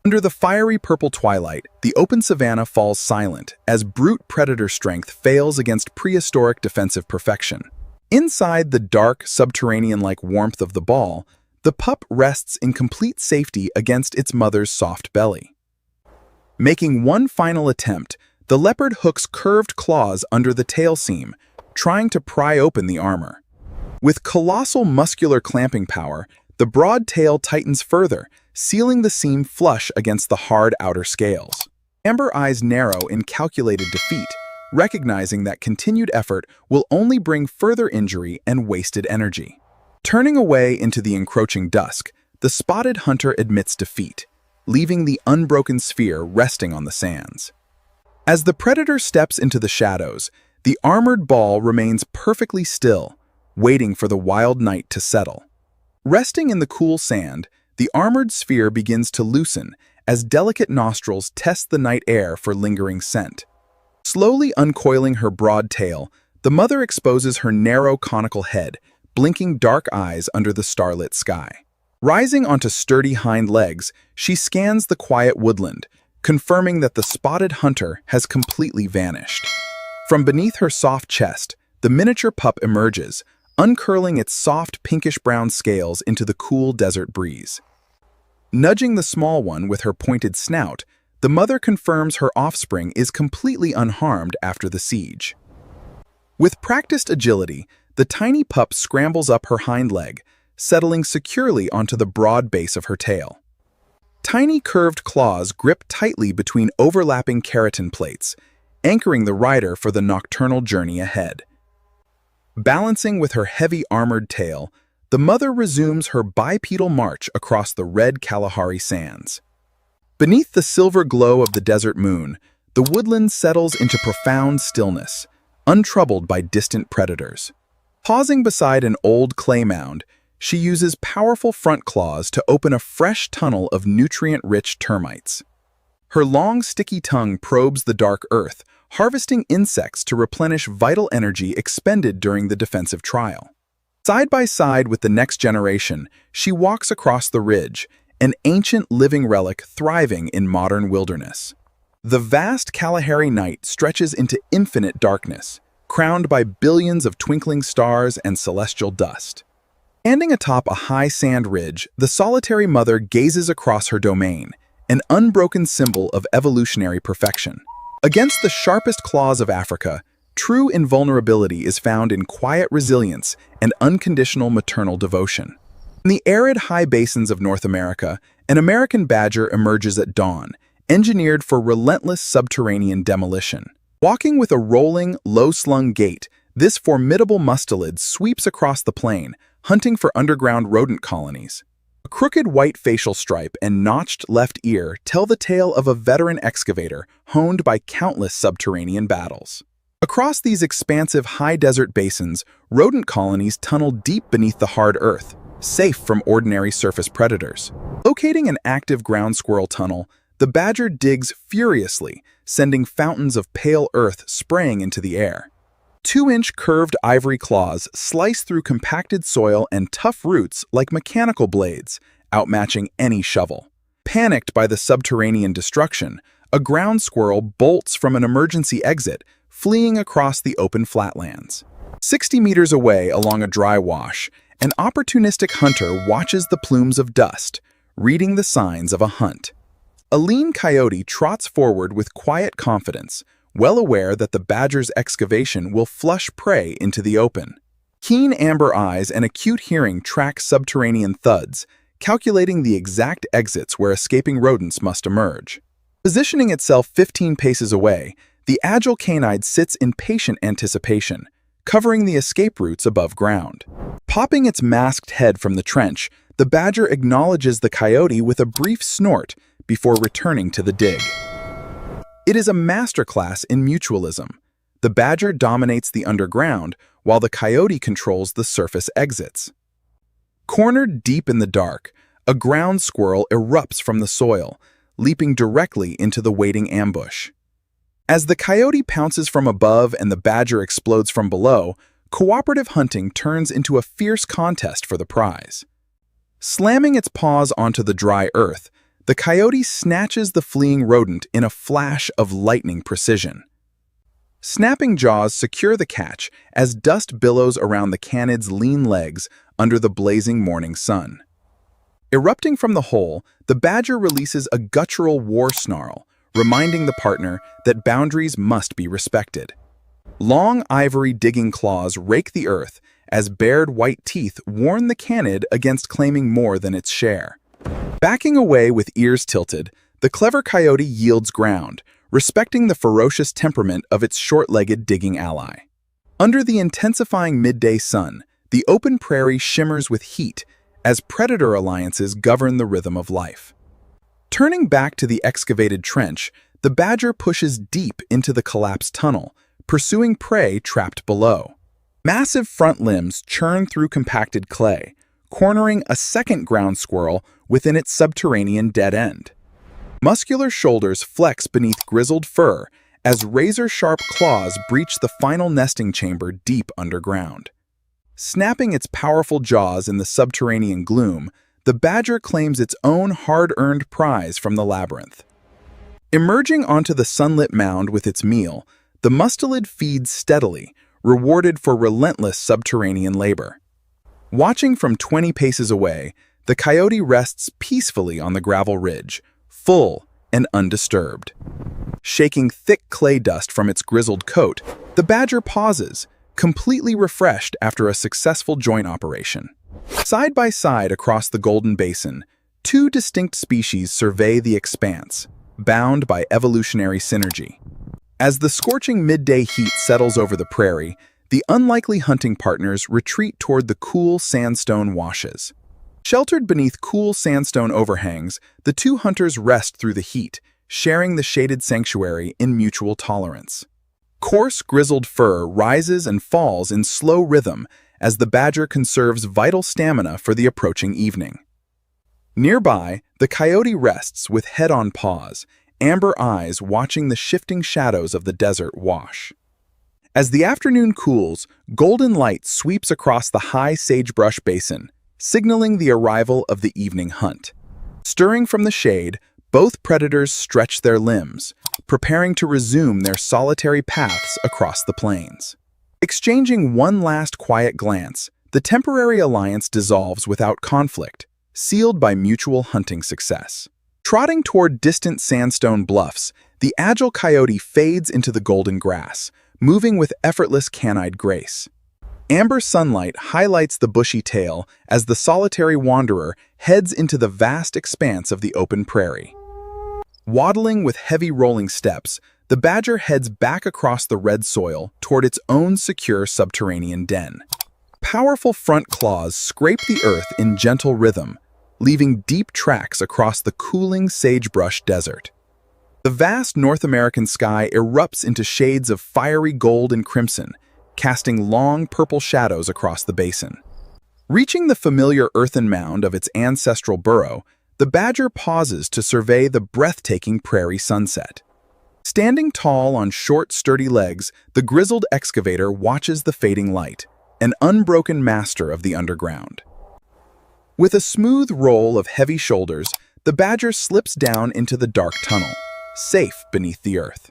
Under the fiery purple twilight, the open savanna falls silent as brute predator strength fails against prehistoric defensive perfection. Inside the dark, subterranean-like warmth of the ball, the pup rests in complete safety against its mother's soft belly. Making one final attempt, the leopard hooks curved claws under the tail seam, trying to pry open the armor. With colossal muscular clamping power, the broad tail tightens further, sealing the seam flush against the hard outer scales. Amber eyes narrow in calculated defeat, recognizing that continued effort will only bring further injury and wasted energy. Turning away into the encroaching dusk, the spotted hunter admits defeat, leaving the unbroken sphere resting on the sands. As the predator steps into the shadows, the armored ball remains perfectly still, waiting for the wild night to settle. Resting in the cool sand, the armored sphere begins to loosen as delicate nostrils test the night air for lingering scent. Slowly uncoiling her broad tail, the mother exposes her narrow conical head, blinking dark eyes under the starlit sky. Rising onto sturdy hind legs, she scans the quiet woodland, confirming that the spotted hunter has completely vanished. From beneath her soft chest, the miniature pup emerges, uncurling its soft pinkish-brown scales into the cool desert breeze. Nudging the small one with her pointed snout, the mother confirms her offspring is completely unharmed after the siege. With practiced agility, the tiny pup scrambles up her hind leg, settling securely onto the broad base of her tail. Tiny curved claws grip tightly between overlapping keratin plates, anchoring the rider for the nocturnal journey ahead. Balancing with her heavy armored tail, the mother resumes her bipedal march across the red Kalahari sands. Beneath the silver glow of the desert moon, the woodland settles into profound stillness, untroubled by distant predators. Pausing beside an old clay mound, she uses powerful front claws to open a fresh tunnel of nutrient-rich termites. Her long, sticky tongue probes the dark earth, harvesting insects to replenish vital energy expended during the defensive trial. Side by side with the next generation, she walks across the ridge, an ancient living relic thriving in modern wilderness. The vast Kalahari night stretches into infinite darkness, crowned by billions of twinkling stars and celestial dust. Standing atop a high sand ridge, the solitary mother gazes across her domain, an unbroken symbol of evolutionary perfection. Against the sharpest claws of Africa, true invulnerability is found in quiet resilience and unconditional maternal devotion. In the arid high basins of North America, an American badger emerges at dawn, engineered for relentless subterranean demolition. Walking with a rolling, low-slung gait, this formidable mustelid sweeps across the plain, hunting for underground rodent colonies. A crooked white facial stripe and notched left ear tell the tale of a veteran excavator honed by countless subterranean battles. Across these expansive high-desert basins, rodent colonies tunnel deep beneath the hard earth, safe from ordinary surface predators. Locating an active ground squirrel tunnel, the badger digs furiously, sending fountains of pale earth spraying into the air. 2-inch curved ivory claws slice through compacted soil and tough roots like mechanical blades, outmatching any shovel. Panicked by the subterranean destruction, a ground squirrel bolts from an emergency exit, fleeing across the open flatlands. 60 meters away along a dry wash, an opportunistic hunter watches the plumes of dust, reading the signs of a hunt. A lean coyote trots forward with quiet confidence, well aware that the badger's excavation will flush prey into the open. Keen amber eyes and acute hearing track subterranean thuds, calculating the exact exits where escaping rodents must emerge. Positioning itself 15 paces away, the agile canine sits in patient anticipation, covering the escape routes above ground. Popping its masked head from the trench, the badger acknowledges the coyote with a brief snort before returning to the dig. It is a masterclass in mutualism. The badger dominates the underground, while the coyote controls the surface exits. Cornered deep in the dark, a ground squirrel erupts from the soil, leaping directly into the waiting ambush. As the coyote pounces from above and the badger explodes from below, cooperative hunting turns into a fierce contest for the prize. Slamming its paws onto the dry earth, the coyote snatches the fleeing rodent in a flash of lightning precision. Snapping jaws secure the catch as dust billows around the canid's lean legs under the blazing morning sun. Erupting from the hole, the badger releases a guttural war snarl, reminding the partner that boundaries must be respected. Long ivory digging claws rake the earth as bared white teeth warn the canid against claiming more than its share. Backing away with ears tilted, the clever coyote yields ground, respecting the ferocious temperament of its short-legged digging ally. Under the intensifying midday sun, the open prairie shimmers with heat as predator alliances govern the rhythm of life. Turning back to the excavated trench, the badger pushes deep into the collapsed tunnel, pursuing prey trapped below. Massive front limbs churn through compacted clay, cornering a second ground squirrel within its subterranean dead end. Muscular shoulders flex beneath grizzled fur as razor-sharp claws breach the final nesting chamber deep underground. Snapping its powerful jaws in the subterranean gloom, the badger claims its own hard-earned prize from the labyrinth. Emerging onto the sunlit mound with its meal, the mustelid feeds steadily, rewarded for relentless subterranean labor. Watching from 20 paces away, the coyote rests peacefully on the gravel ridge, full and undisturbed. Shaking thick clay dust from its grizzled coat, the badger pauses, completely refreshed after a successful joint operation. Side by side across the Golden Basin, two distinct species survey the expanse, bound by evolutionary synergy. As the scorching midday heat settles over the prairie, the unlikely hunting partners retreat toward the cool sandstone washes. Sheltered beneath cool sandstone overhangs, the two hunters rest through the heat, sharing the shaded sanctuary in mutual tolerance. Coarse, grizzled fur rises and falls in slow rhythm as the badger conserves vital stamina for the approaching evening. Nearby, the coyote rests with head on paws, amber eyes watching the shifting shadows of the desert wash. As the afternoon cools, golden light sweeps across the high sagebrush basin, signaling the arrival of the evening hunt. Stirring from the shade, both predators stretch their limbs, preparing to resume their solitary paths across the plains. Exchanging one last quiet glance, the temporary alliance dissolves without conflict, sealed by mutual hunting success. Trotting toward distant sandstone bluffs, the agile coyote fades into the golden grass, moving with effortless canine grace. Amber sunlight highlights the bushy tail as the solitary wanderer heads into the vast expanse of the open prairie. Waddling with heavy rolling steps, the badger heads back across the red soil toward its own secure subterranean den. Powerful front claws scrape the earth in gentle rhythm, leaving deep tracks across the cooling sagebrush desert. The vast North American sky erupts into shades of fiery gold and crimson, casting long purple shadows across the basin. Reaching the familiar earthen mound of its ancestral burrow, the badger pauses to survey the breathtaking prairie sunset. Standing tall on short, sturdy legs, the grizzled excavator watches the fading light, an unbroken master of the underground. With a smooth roll of heavy shoulders, the badger slips down into the dark tunnel, safe beneath the earth.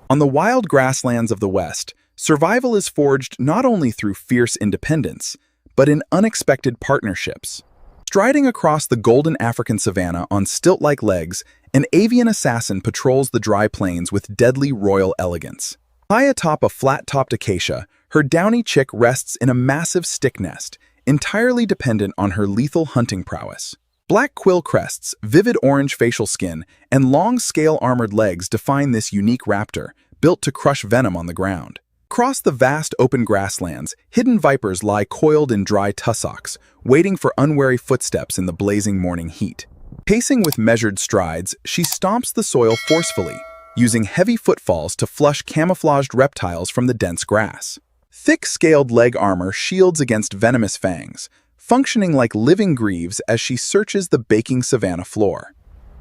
On the wild grasslands of the West, survival is forged not only through fierce independence, but in unexpected partnerships. Striding across the golden African savanna on stilt-like legs, an avian assassin patrols the dry plains with deadly royal elegance. High atop a flat-topped acacia, her downy chick rests in a massive stick nest, entirely dependent on her lethal hunting prowess. Black quill crests, vivid orange facial skin, and long scale-armored legs define this unique raptor, built to crush venom on the ground. Across the vast open grasslands, hidden vipers lie coiled in dry tussocks, waiting for unwary footsteps in the blazing morning heat. Pacing with measured strides, she stomps the soil forcefully, using heavy footfalls to flush camouflaged reptiles from the dense grass. Thick scaled leg armor shields against venomous fangs, functioning like living greaves as she searches the baking savanna floor.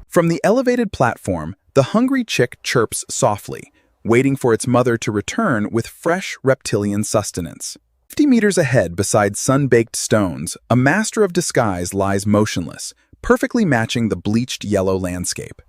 From the elevated platform, the hungry chick chirps softly, waiting for its mother to return with fresh reptilian sustenance. 50 meters ahead, beside sun-baked stones, a master of disguise lies motionless, perfectly matching the bleached yellow landscape.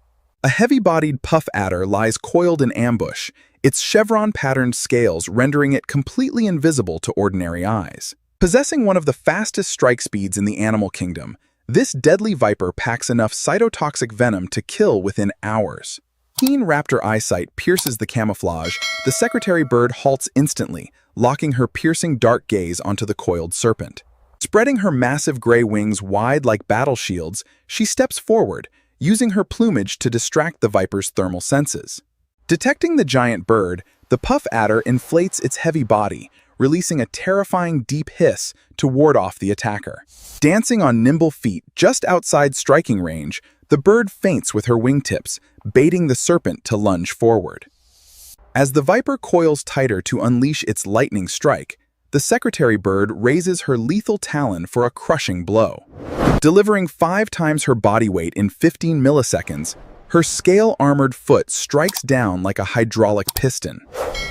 A heavy-bodied puff adder lies coiled in ambush, its chevron-patterned scales rendering it completely invisible to ordinary eyes. Possessing one of the fastest strike speeds in the animal kingdom, this deadly viper packs enough cytotoxic venom to kill within hours. Keen raptor eyesight pierces the camouflage, the secretary bird halts instantly, locking her piercing dark gaze onto the coiled serpent. Spreading her massive gray wings wide like battle shields, she steps forward, using her plumage to distract the viper's thermal senses. Detecting the giant bird, the puff adder inflates its heavy body, releasing a terrifying deep hiss to ward off the attacker. Dancing on nimble feet just outside striking range, the bird feints with her wingtips, baiting the serpent to lunge forward. As the viper coils tighter to unleash its lightning strike, the secretary bird raises her lethal talon for a crushing blow. Delivering 5 times her body weight in 15 milliseconds, her scale-armored foot strikes down like a hydraulic piston.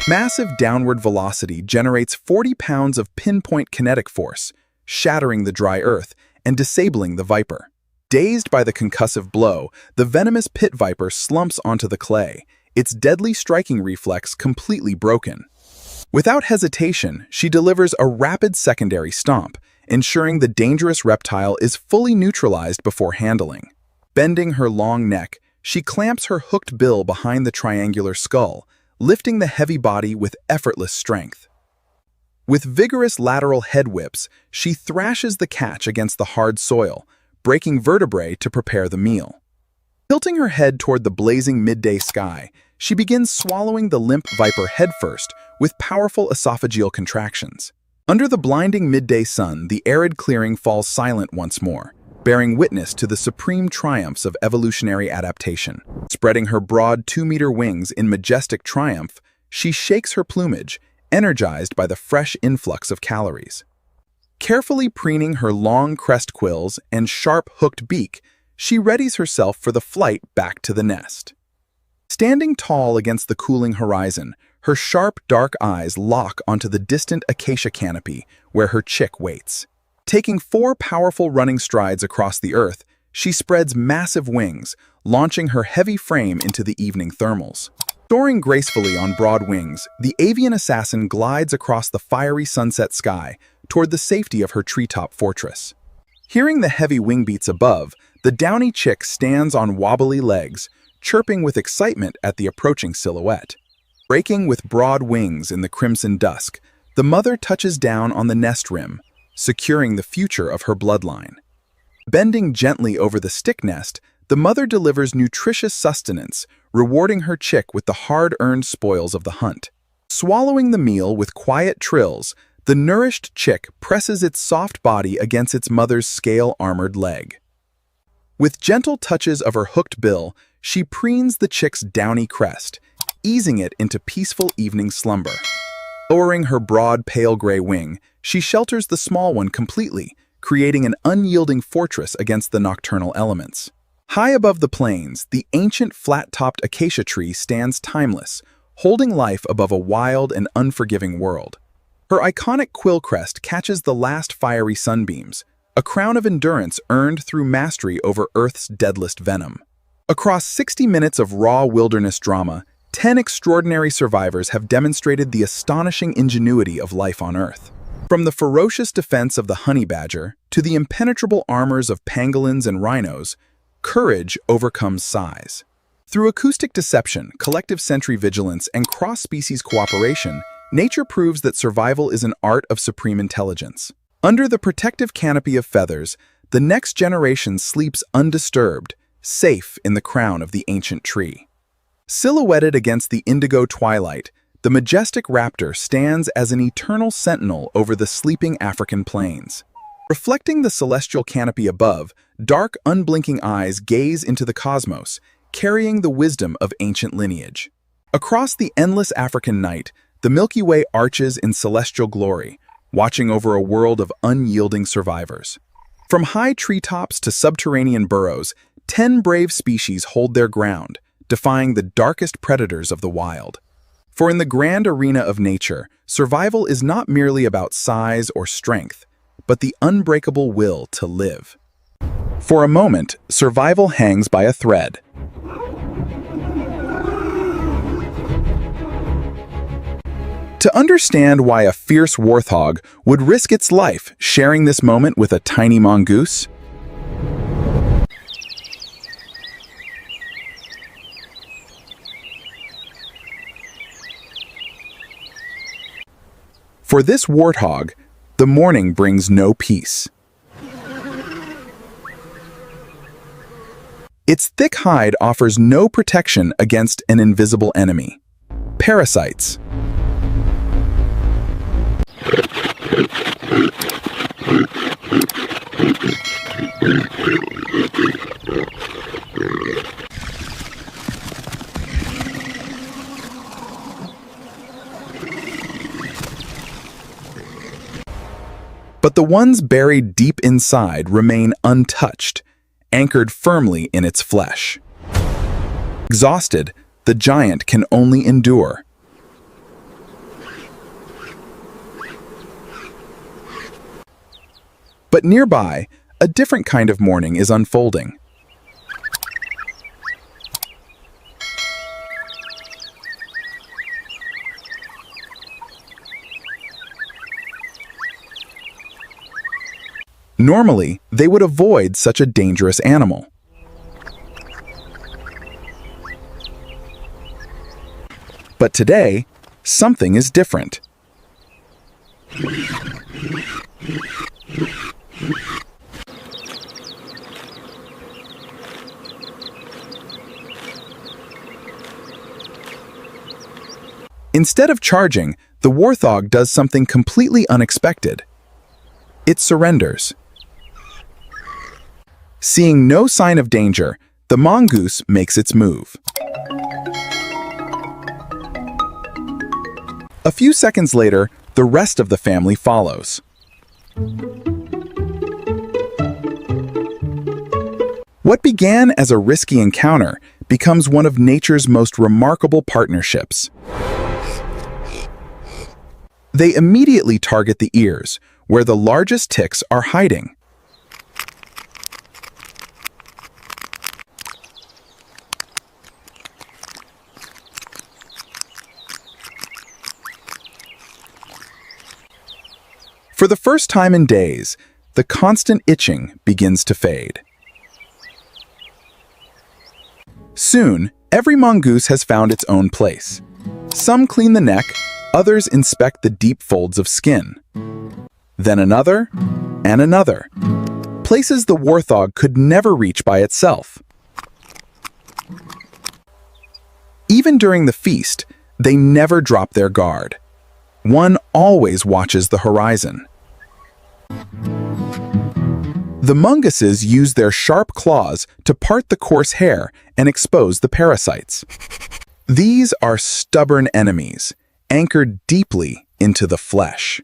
Massive downward velocity generates 40 pounds of pinpoint kinetic force, shattering the dry earth and disabling the viper. Dazed by the concussive blow, the venomous pit viper slumps onto the clay, its deadly striking reflex completely broken. Without hesitation, she delivers a rapid secondary stomp, ensuring the dangerous reptile is fully neutralized before handling. Bending her long neck, she clamps her hooked bill behind the triangular skull, lifting the heavy body with effortless strength. With vigorous lateral head whips, she thrashes the catch against the hard soil, breaking vertebrae to prepare the meal. Tilting her head toward the blazing midday sky, she begins swallowing the limp viper headfirst with powerful esophageal contractions. Under the blinding midday sun, the arid clearing falls silent once more, bearing witness to the supreme triumphs of evolutionary adaptation. Spreading her broad 2-meter wings in majestic triumph, she shakes her plumage, energized by the fresh influx of calories. Carefully preening her long crest quills and sharp hooked beak, she readies herself for the flight back to the nest. Standing tall against the cooling horizon, her sharp, dark eyes lock onto the distant acacia canopy where her chick waits. Taking 4 powerful running strides across the earth, she spreads massive wings, launching her heavy frame into the evening thermals. Soaring gracefully on broad wings, the avian assassin glides across the fiery sunset sky toward the safety of her treetop fortress. Hearing the heavy wing beats above, the downy chick stands on wobbly legs, chirping with excitement at the approaching silhouette. Breaking with broad wings in the crimson dusk, the mother touches down on the nest rim, securing the future of her bloodline. Bending gently over the stick nest, the mother delivers nutritious sustenance, rewarding her chick with the hard-earned spoils of the hunt. Swallowing the meal with quiet trills, the nourished chick presses its soft body against its mother's scale-armored leg. With gentle touches of her hooked bill, she preens the chick's downy crest, easing it into peaceful evening slumber. Lowering her broad, pale gray wing, she shelters the small one completely, creating an unyielding fortress against the nocturnal elements. High above the plains, the ancient flat-topped acacia tree stands timeless, holding life above a wild and unforgiving world. Her iconic quill crest catches the last fiery sunbeams, a crown of endurance earned through mastery over Earth's deadliest venom. Across 60 minutes of raw wilderness drama, 10 extraordinary survivors have demonstrated the astonishing ingenuity of life on Earth. From the ferocious defense of the honey badger to the impenetrable armors of pangolins and rhinos, courage overcomes size. Through acoustic deception, collective sensory vigilance, and cross-species cooperation, nature proves that survival is an art of supreme intelligence. Under the protective canopy of feathers, the next generation sleeps undisturbed, safe in the crown of the ancient tree. Silhouetted against the indigo twilight, the majestic raptor stands as an eternal sentinel over the sleeping African plains. Reflecting the celestial canopy above, dark, unblinking eyes gaze into the cosmos, carrying the wisdom of ancient lineage. Across the endless African night, the Milky Way arches in celestial glory, watching over a world of unyielding survivors. From high treetops to subterranean burrows, 10 brave species hold their ground, defying the darkest predators of the wild. For in the grand arena of nature, survival is not merely about size or strength, but the unbreakable will to live. For a moment, survival hangs by a thread. To understand why a fierce warthog would risk its life sharing this moment with a tiny mongoose, for this warthog, the morning brings no peace. Its thick hide offers no protection against an invisible enemy: parasites. But the ones buried deep inside remain untouched, anchored firmly in its flesh. Exhausted, the giant can only endure. But nearby, a different kind of morning is unfolding. Normally, they would avoid such a dangerous animal. But today, something is different. Instead of charging, the warthog does something completely unexpected. It surrenders. Seeing no sign of danger, the mongoose makes its move. A few seconds later, the rest of the family follows. What began as a risky encounter becomes one of nature's most remarkable partnerships. They immediately target the ears, where the largest ticks are hiding. For the first time in days, the constant itching begins to fade. Soon, every mongoose has found its own place. Some clean the neck, others inspect the deep folds of skin. Then another, and another. Places the warthog could never reach by itself. Even during the feast, they never drop their guard. One always watches the horizon. The mongooses use their sharp claws to part the coarse hair and expose the parasites. These are stubborn enemies, anchored deeply into the flesh.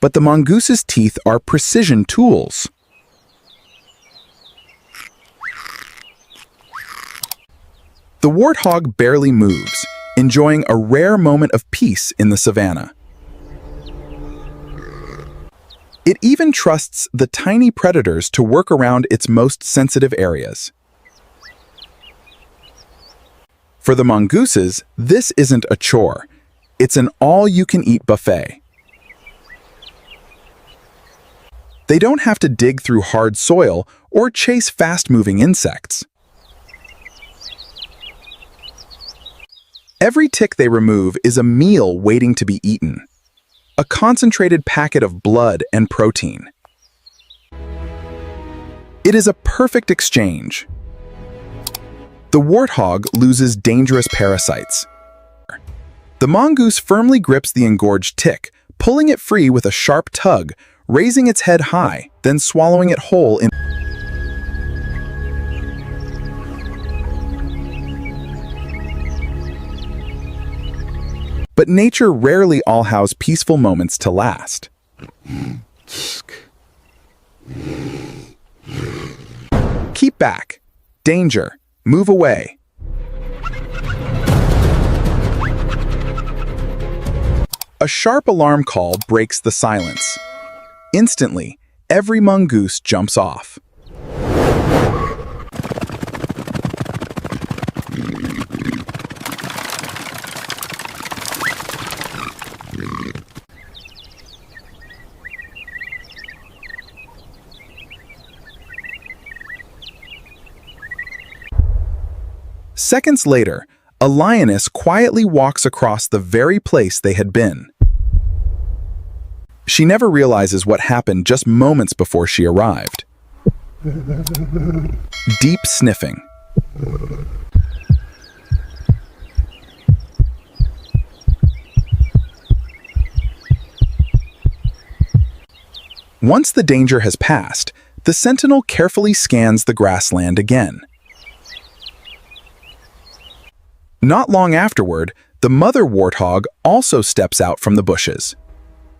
But the mongoose's teeth are precision tools. The warthog barely moves, enjoying a rare moment of peace in the savannah. It even trusts the tiny predators to work around its most sensitive areas. For the mongooses, this isn't a chore. It's an all-you-can-eat buffet. They don't have to dig through hard soil or chase fast-moving insects. Every tick they remove is a meal waiting to be eaten. A concentrated packet of blood and protein. It is a perfect exchange. The warthog loses dangerous parasites. The mongoose firmly grips the engorged tick, pulling it free with a sharp tug, raising its head high, then swallowing it whole in. But nature rarely allows peaceful moments to last. Keep back. Danger. Move away. A sharp alarm call breaks the silence. Instantly, every mongoose jumps off. Seconds later, a lioness quietly walks across the very place they had been. She never realizes what happened just moments before she arrived. Deep sniffing. Once the danger has passed, the sentinel carefully scans the grassland again. Not long afterward, the mother warthog also steps out from the bushes.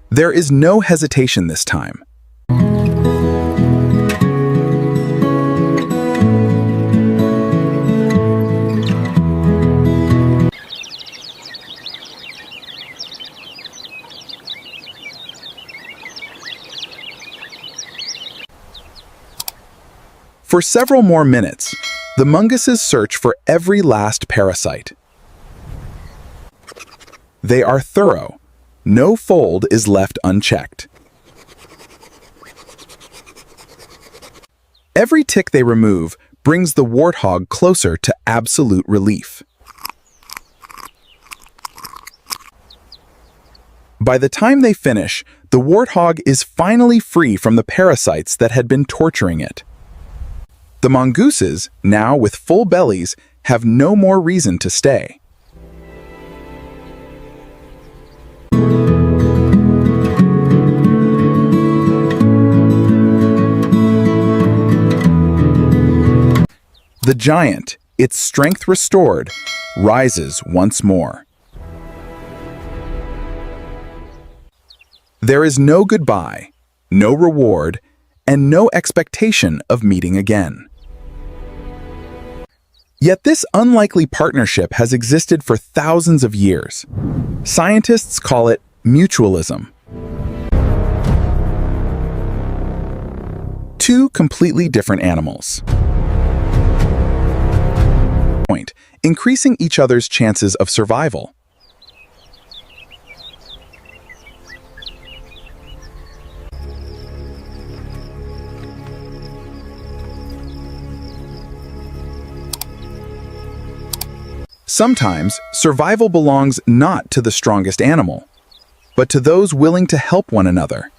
There is no hesitation this time. For several more minutes, the mongooses search for every last parasite. They are thorough. No fold is left unchecked. Every tick they remove brings the warthog closer to absolute relief. By the time they finish, the warthog is finally free from the parasites that had been torturing it. The mongooses, now with full bellies, have no more reason to stay. The giant, its strength restored, rises once more. There is no goodbye, no reward, and no expectation of meeting again. Yet this unlikely partnership has existed for thousands of years. Scientists call it mutualism. Two completely different animals. Increasing each other's chances of survival. Sometimes, survival belongs not to the strongest animal, but to those willing to help one another.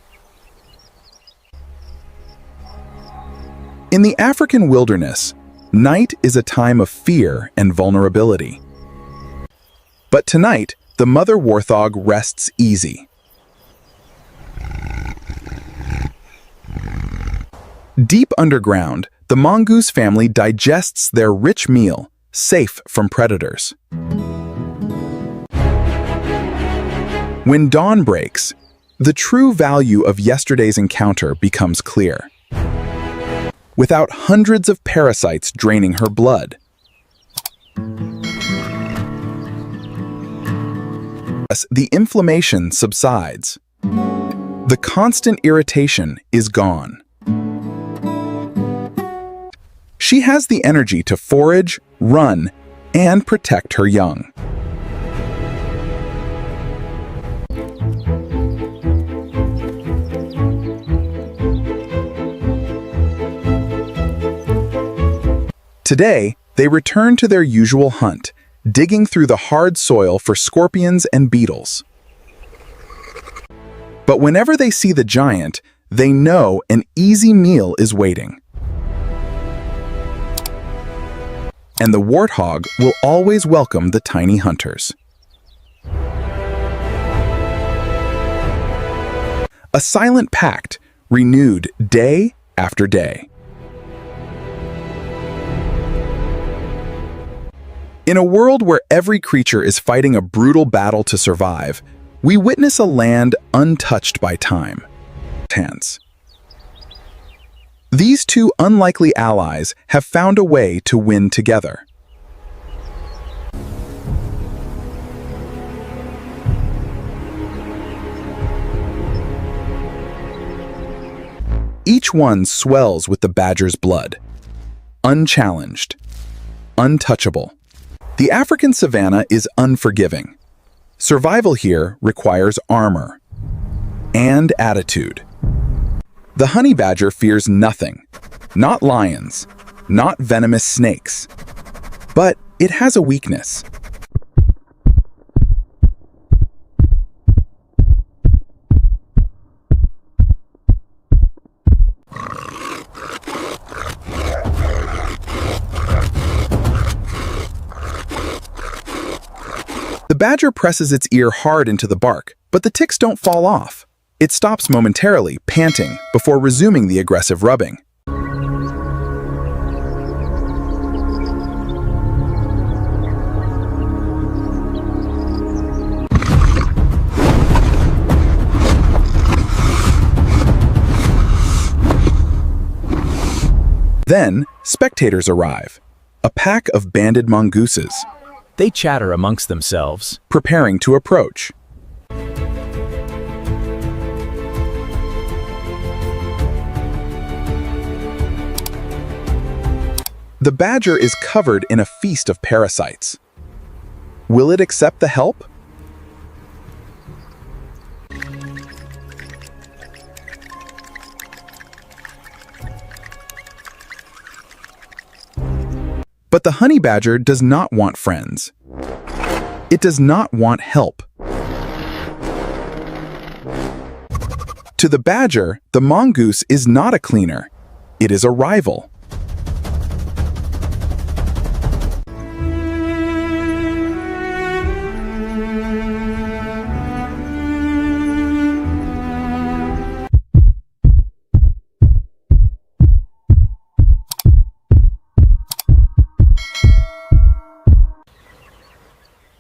In the African wilderness, night is a time of fear and vulnerability. But tonight, the mother warthog rests easy. Deep underground, the mongoose family digests their rich meal, safe from predators. When dawn breaks, the true value of yesterday's encounter becomes clear. Without hundreds of parasites draining her blood. The inflammation subsides. The constant irritation is gone. She has the energy to forage, run, and protect her young. Today, they return to their usual hunt, digging through the hard soil for scorpions and beetles. But whenever they see the giant, they know an easy meal is waiting. And the warthog will always welcome the tiny hunters. A silent pact, renewed day after day. In a world where every creature is fighting a brutal battle to survive, we witness a land untouched by time. These two unlikely allies have found a way to win together. Each one swells with the badger's blood. Unchallenged. Untouchable. The African savanna is unforgiving. Survival here requires armor and attitude. The honey badger fears nothing, not lions, not venomous snakes, but it has a weakness. The badger presses its ear hard into the bark, but the ticks don't fall off. It stops momentarily, panting, before resuming the aggressive rubbing. Then, spectators arrive, a pack of banded mongooses. They chatter amongst themselves, preparing to approach. The badger is covered in a feast of parasites. Will it accept the help? But the honey badger does not want friends. It does not want help. To the badger, the mongoose is not a cleaner. It is a rival.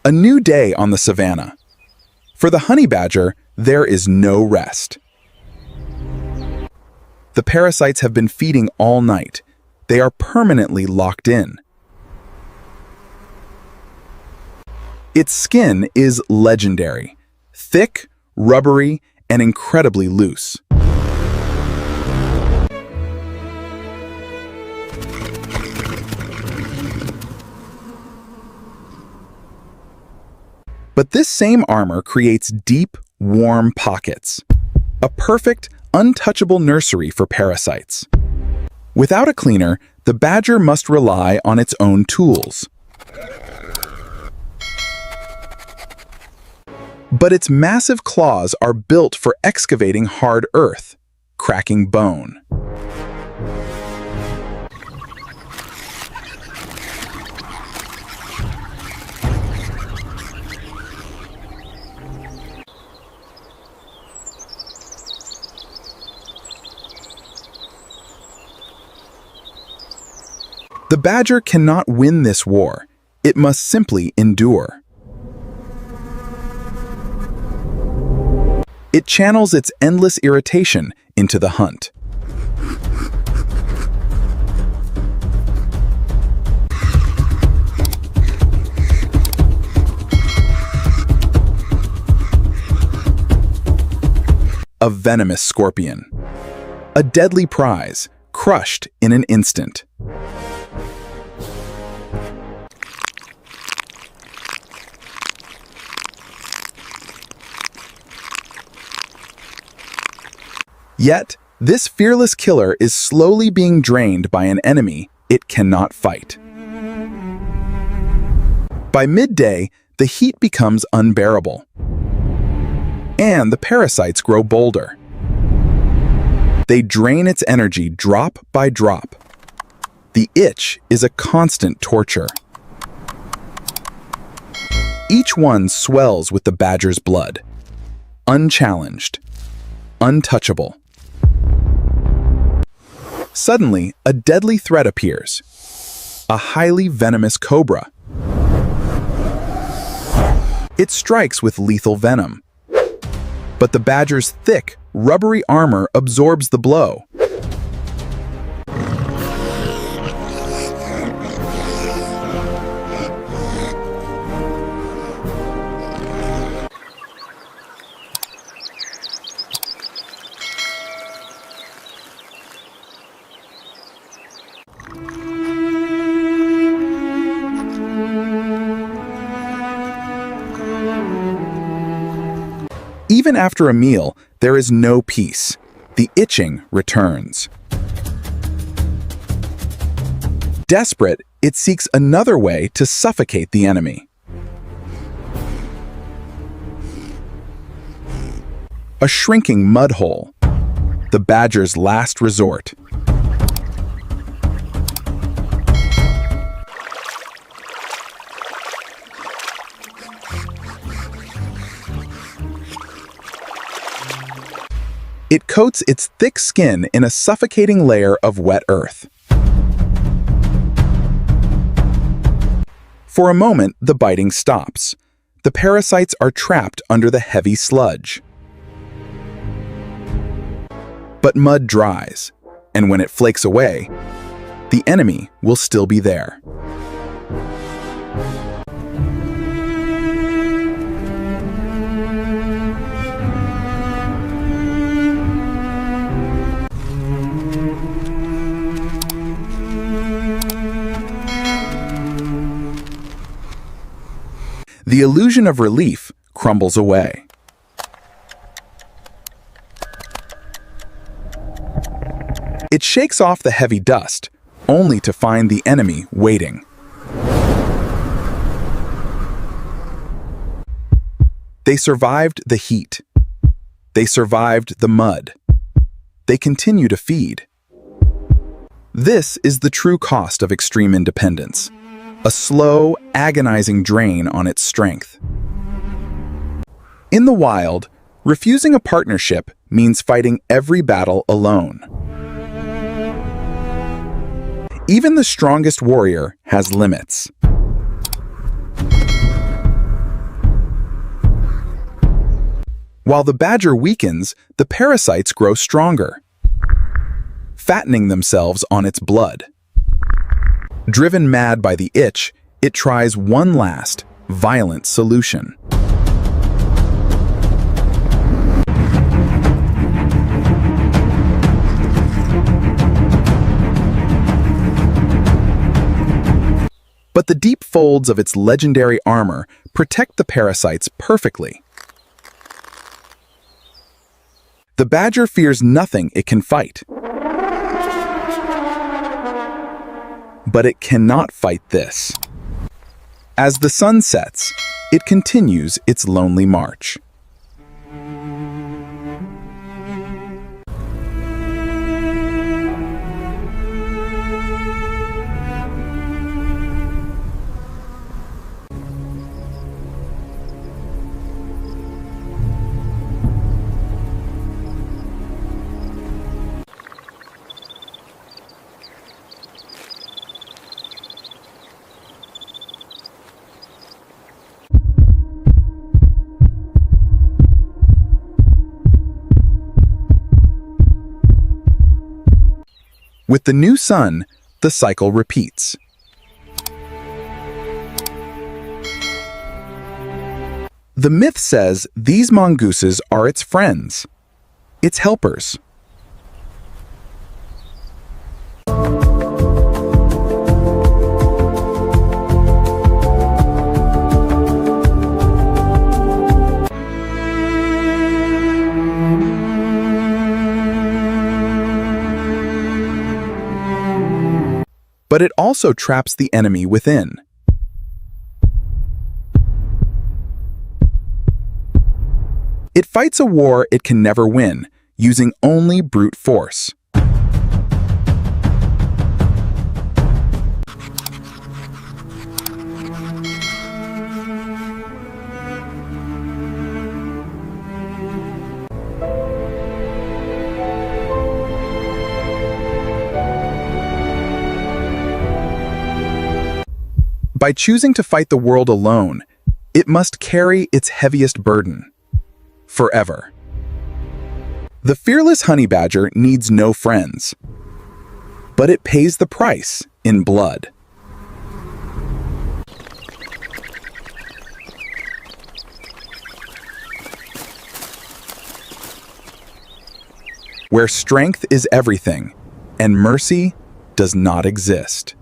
A new day on the savanna. For the honey badger, there is no rest. The parasites have been feeding all night. They are permanently locked in. Its skin is legendary, thick, rubbery, and incredibly loose. But this same armor creates deep, warm pockets. A perfect, untouchable nursery for parasites. Without a cleaner, the badger must rely on its own tools. But its massive claws are built for excavating hard earth, cracking bone. The badger cannot win this war. It must simply endure. It channels its endless irritation into the hunt. A venomous scorpion. A deadly prize, crushed in an instant. Yet, this fearless killer is slowly being drained by an enemy it cannot fight. By midday, the heat becomes unbearable, and the parasites grow bolder. They drain its energy drop by drop. The itch is a constant torture. Each one swells with the badger's blood, unchallenged, untouchable. Suddenly, a deadly threat appears. A highly venomous cobra. It strikes with lethal venom. But the badger's thick, rubbery armor absorbs the blow. Even after a meal, there is no peace. The itching returns. Desperate, it seeks another way to suffocate the enemy. A shrinking mud hole. The badger's last resort. It coats its thick skin in a suffocating layer of wet earth. For a moment, the biting stops. The parasites are trapped under the heavy sludge. But mud dries, and when it flakes away, the enemy will still be there. The illusion of relief crumbles away. It shakes off the heavy dust, only to find the enemy waiting. They survived the heat. They survived the mud. They continue to feed. This is the true cost of extreme independence. A slow, agonizing drain on its strength. In the wild, refusing a partnership means fighting every battle alone. Even the strongest warrior has limits. While the badger weakens, the parasites grow stronger, fattening themselves on its blood. Driven mad by the itch, it tries one last, violent solution. But the deep folds of its legendary armor protect the parasites perfectly. The badger fears nothing it can fight. But it cannot fight this. As the sun sets, it continues its lonely march. With the new sun, the cycle repeats. The myth says these mongooses are its friends, its helpers. But it also traps the enemy within. It fights a war it can never win, using only brute force. By choosing to fight the world alone, it must carry its heaviest burden, forever. The fearless honey badger needs no friends, but it pays the price in blood. Where strength is everything, and mercy does not exist.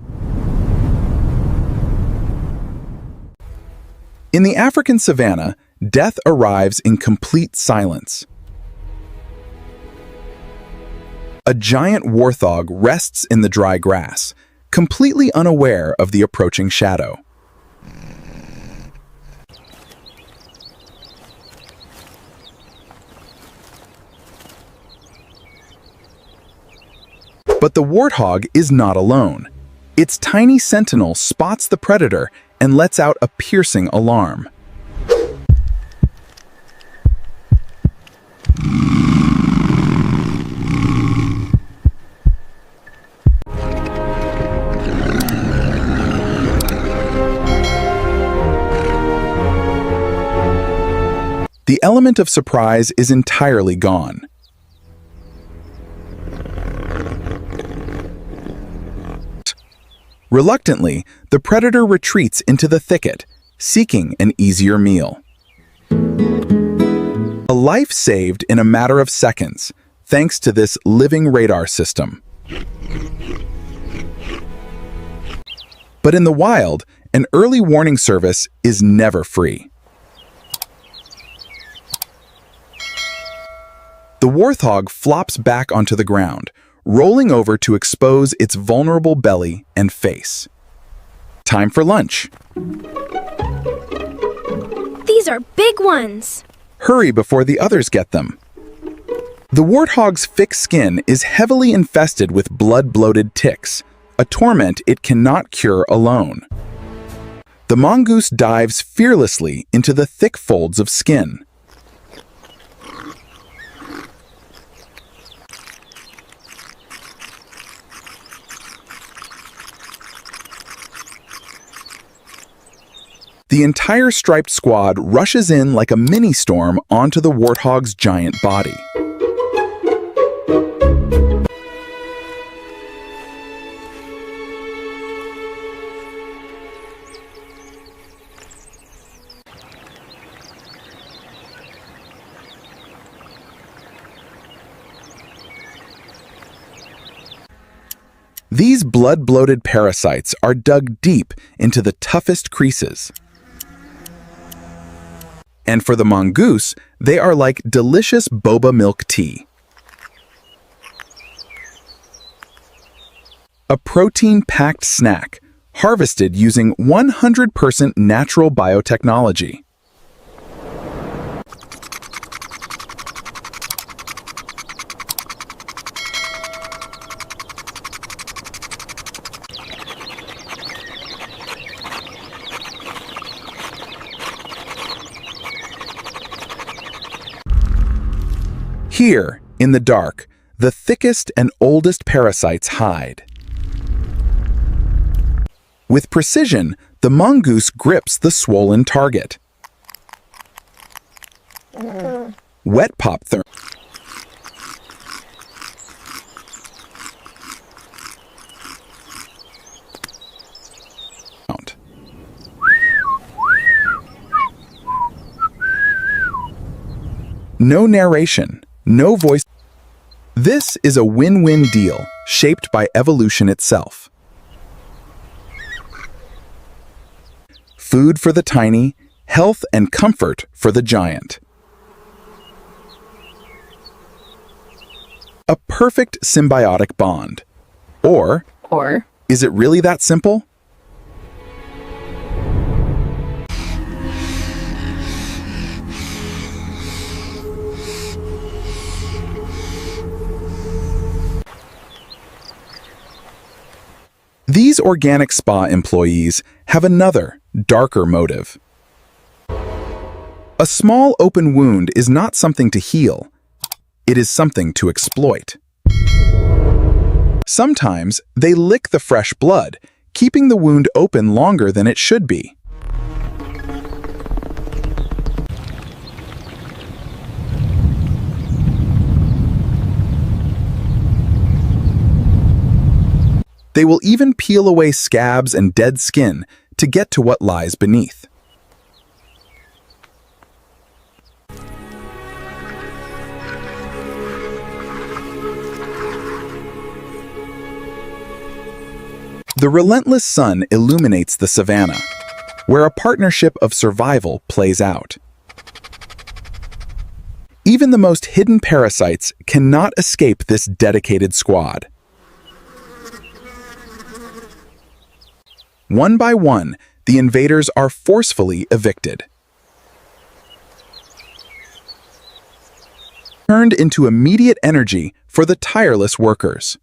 In the African savanna, death arrives in complete silence. A giant warthog rests in the dry grass, completely unaware of the approaching shadow. But the warthog is not alone. Its tiny sentinel spots the predator and lets out a piercing alarm. The element of surprise is entirely gone. Reluctantly, the predator retreats into the thicket, seeking an easier meal. A life saved in a matter of seconds, thanks to this living radar system. But in the wild, an early warning service is never free. The warthog flops back onto the ground, rolling over to expose its vulnerable belly and face. Time for lunch. These are big ones. Hurry before the others get them. The warthog's thick skin is heavily infested with blood-bloated ticks, a torment it cannot cure alone. The mongoose dives fearlessly into the thick folds of skin. The entire striped squad rushes in like a mini-storm onto the warthog's giant body. These blood-bloated parasites are dug deep into the toughest creases. And for the mongoose, they are like delicious boba milk tea. A protein-packed snack, harvested using 100% natural biotechnology. Here, in the dark, the thickest and oldest parasites hide. With precision, the mongoose grips the swollen target. Wet pop therm. No narration, no voice. This is a win-win deal shaped by evolution itself. Food for the tiny, health and comfort for the giant. A perfect symbiotic bond. Or is it really that simple? These organic spa employees have another, darker motive. A small open wound is not something to heal. It is something to exploit. Sometimes they lick the fresh blood, keeping the wound open longer than it should be. They will even peel away scabs and dead skin to get to what lies beneath. The relentless sun illuminates the savanna, where a partnership of survival plays out. Even the most hidden parasites cannot escape this dedicated squad. One by one, the invaders are forcefully evicted. Turned into immediate energy for the tireless workers.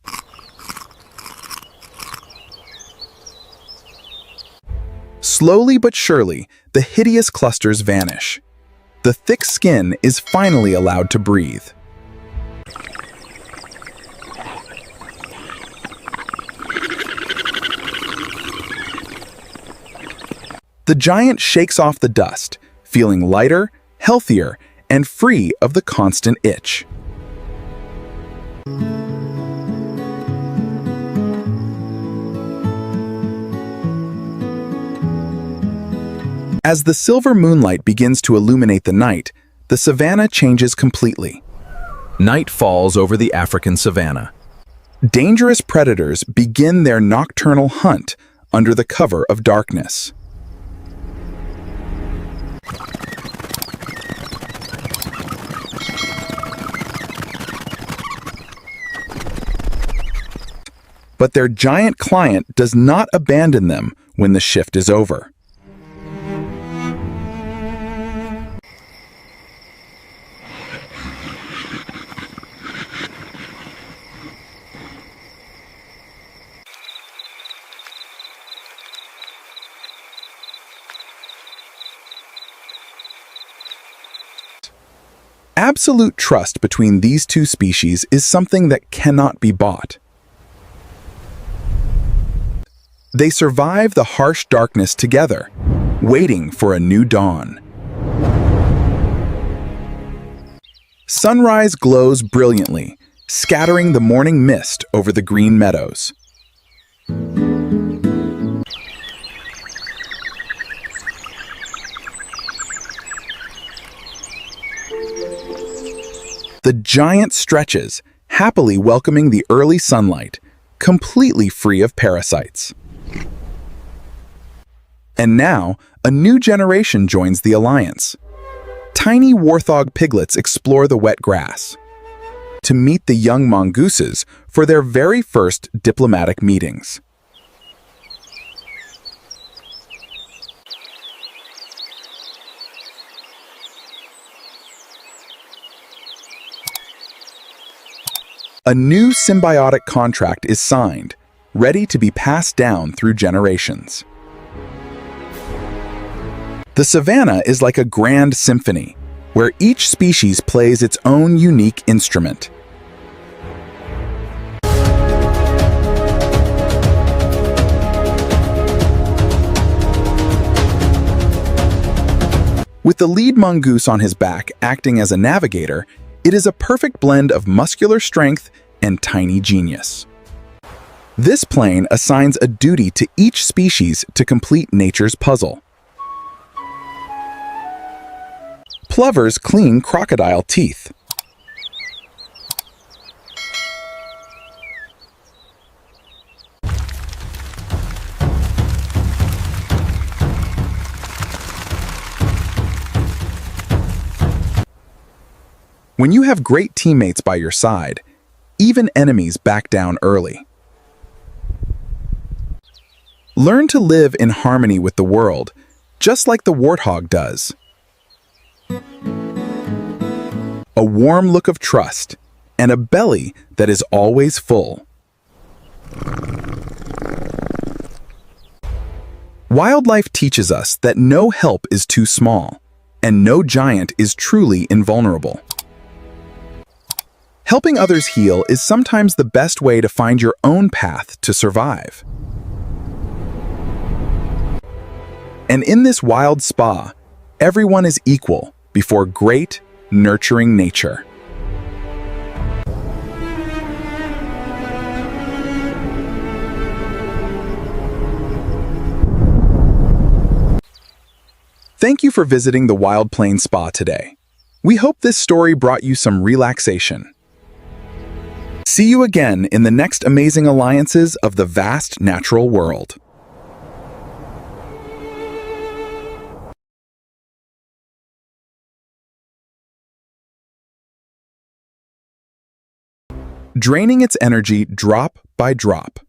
Slowly but surely, the hideous clusters vanish. The thick skin is finally allowed to breathe. The giant shakes off the dust, feeling lighter, healthier, and free of the constant itch. As the silver moonlight begins to illuminate the night, the savanna changes completely. Night falls over the African savanna. Dangerous predators begin their nocturnal hunt under the cover of darkness. But their giant client does not abandon them when the shift is over. Absolute trust between these two species is something that cannot be bought. They survive the harsh darkness together, waiting for a new dawn. Sunrise glows brilliantly, scattering the morning mist over the green meadows. The giant stretches, happily welcoming the early sunlight, completely free of parasites. And now, a new generation joins the alliance. Tiny warthog piglets explore the wet grass to meet the young mongooses for their very first diplomatic meetings. A new symbiotic contract is signed, ready to be passed down through generations. The savanna is like a grand symphony, where each species plays its own unique instrument. With the lead mongoose on his back acting as a navigator, it is a perfect blend of muscular strength and tiny genius. This plane assigns a duty to each species to complete nature's puzzle. Plovers clean crocodile teeth. When you have great teammates by your side, even enemies back down early. Learn to live in harmony with the world, just like the warthog does. A warm look of trust and a belly that is always full. Wildlife teaches us that no help is too small, and no giant is truly invulnerable. Helping others heal is sometimes the best way to find your own path to survive. And in this wild spa, everyone is equal before great, nurturing nature. Thank you for visiting the Wild Plains Spa today. We hope this story brought you some relaxation. See you again in the next amazing alliances of the vast natural world. Draining its energy drop by drop.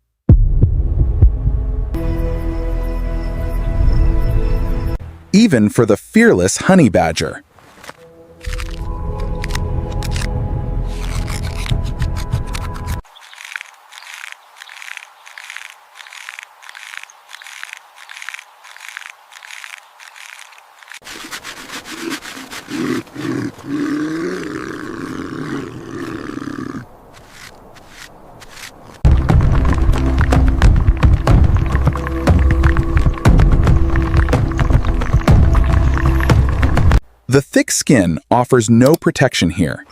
Even for the fearless honey badger. The thick skin offers no protection here.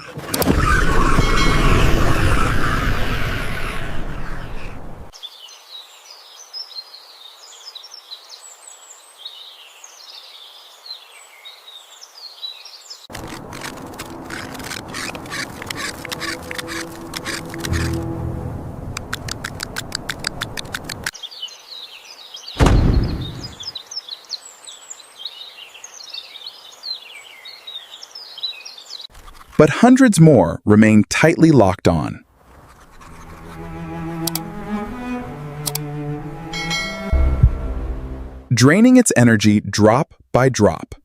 But hundreds more remain tightly locked on. Draining its energy drop by drop.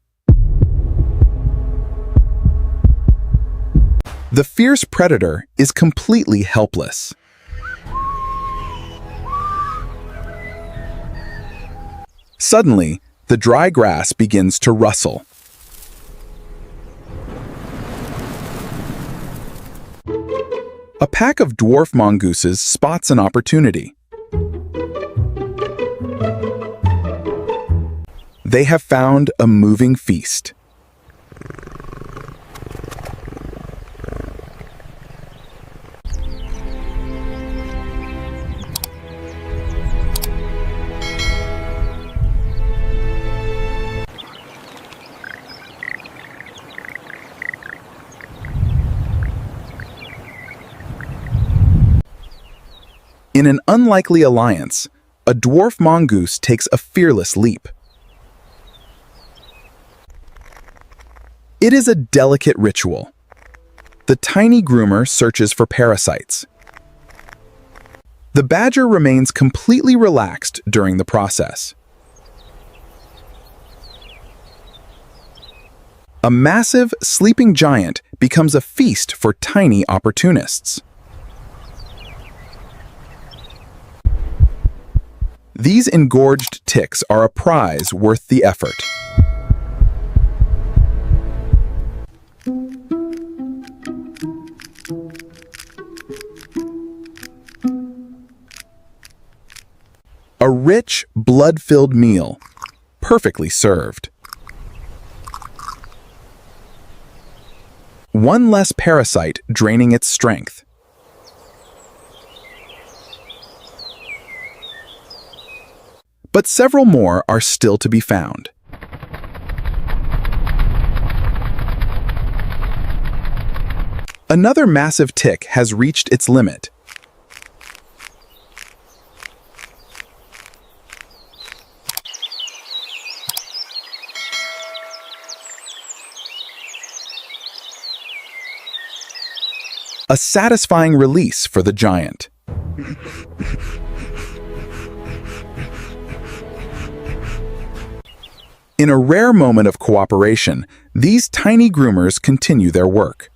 The fierce predator is completely helpless. Suddenly, the dry grass begins to rustle. A pack of dwarf mongooses spots an opportunity. They have found a moving feast. In an unlikely alliance, a dwarf mongoose takes a fearless leap. It is a delicate ritual. The tiny groomer searches for parasites. The badger remains completely relaxed during the process. A massive, sleeping giant becomes a feast for tiny opportunists. These engorged ticks are a prize worth the effort. A rich, blood-filled meal, perfectly served. One less parasite draining its strength. But several more are still to be found. Another massive tick has reached its limit. A satisfying release for the giant. In a rare moment of cooperation, these tiny groomers continue their work.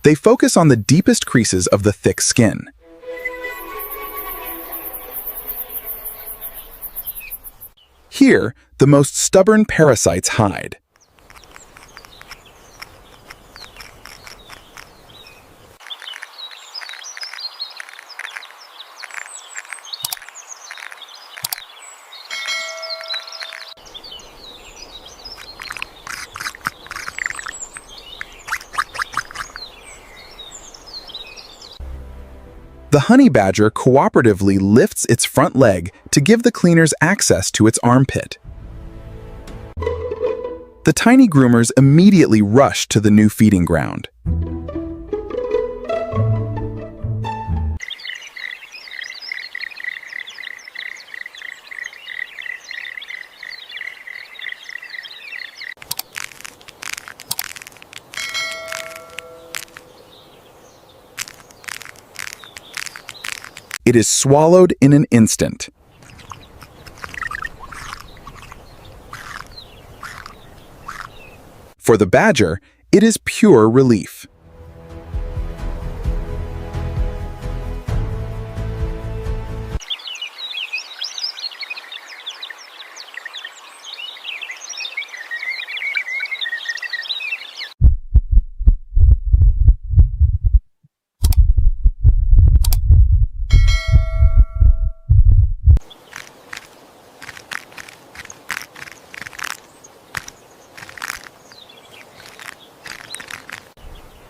They focus on the deepest creases of the thick skin. Here, the most stubborn parasites hide. The honey badger cooperatively lifts its front leg to give the cleaners access to its armpit. The tiny groomers immediately rush to the new feeding ground. It is swallowed in an instant. For the badger, it is pure relief.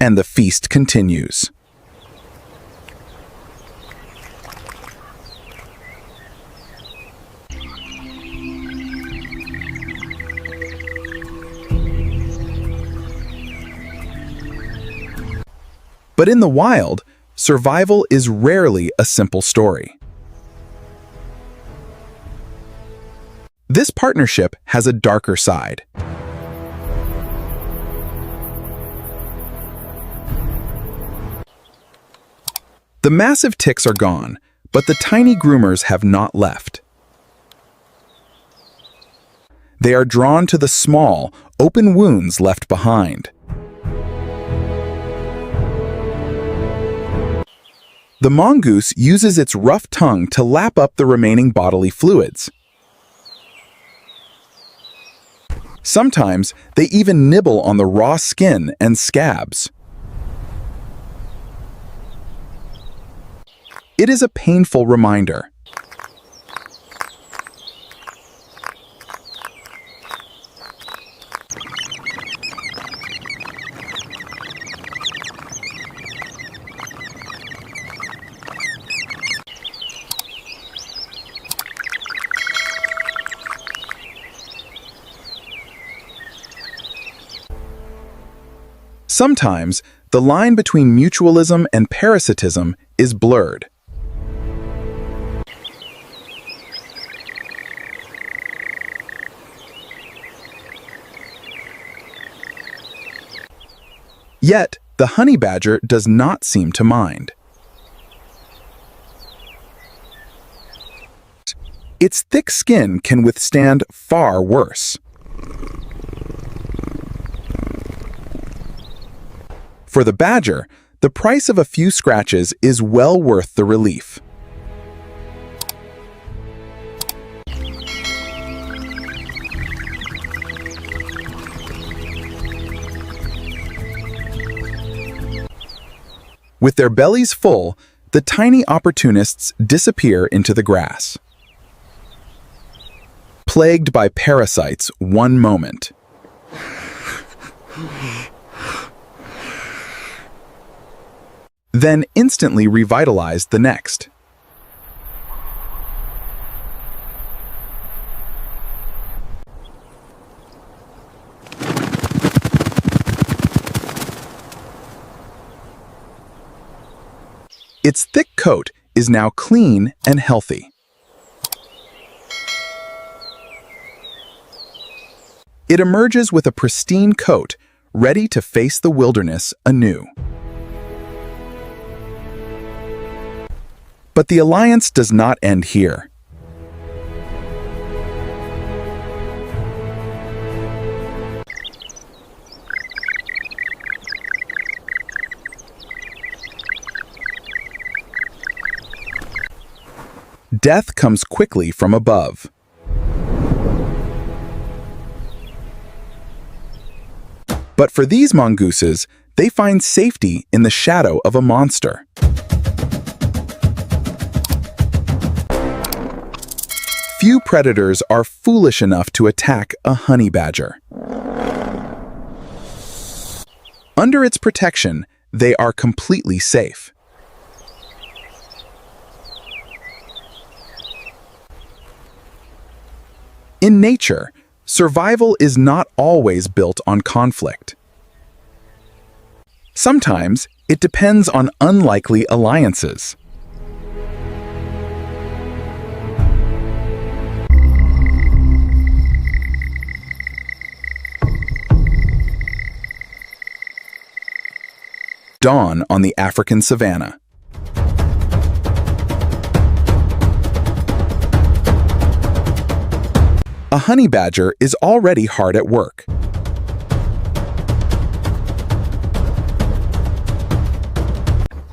And the feast continues. But in the wild, survival is rarely a simple story. This partnership has a darker side. The massive ticks are gone, but the tiny groomers have not left. They are drawn to the small, open wounds left behind. The mongoose uses its rough tongue to lap up the remaining bodily fluids. Sometimes they even nibble on the raw skin and scabs. It is a painful reminder. Sometimes, The line between mutualism and parasitism is blurred. Yet, the honey badger does not seem to mind. Its thick skin can withstand far worse. For the badger, the price of a few scratches is well worth the relief. With their bellies full, the tiny opportunists disappear into the grass. Plagued by parasites one moment. Then instantly revitalized the next. Its thick coat is now clean and healthy. It emerges with a pristine coat, ready to face the wilderness anew. But the alliance does not end here. Death comes quickly from above. But for these mongooses, they find safety in the shadow of a monster. Few predators are foolish enough to attack a honey badger. Under its protection, they are completely safe. In nature, survival is not always built on conflict. Sometimes it depends on unlikely alliances. Dawn on the African savanna. A honey badger is already hard at work.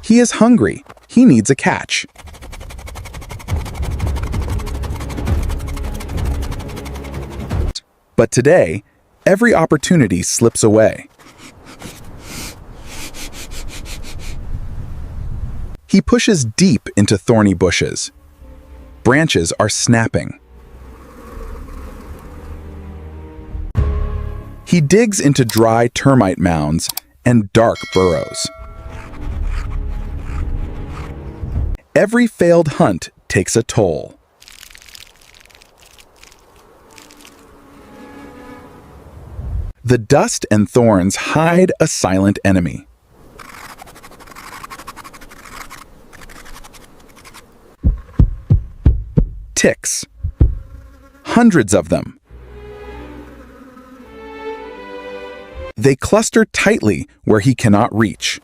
He is hungry. He needs a catch. But today, every opportunity slips away. He pushes deep into thorny bushes. Branches are snapping. He digs into dry termite mounds and dark burrows. Every failed hunt takes a toll. The dust and thorns hide a silent enemy. Ticks. Hundreds of them. They cluster tightly where he cannot reach.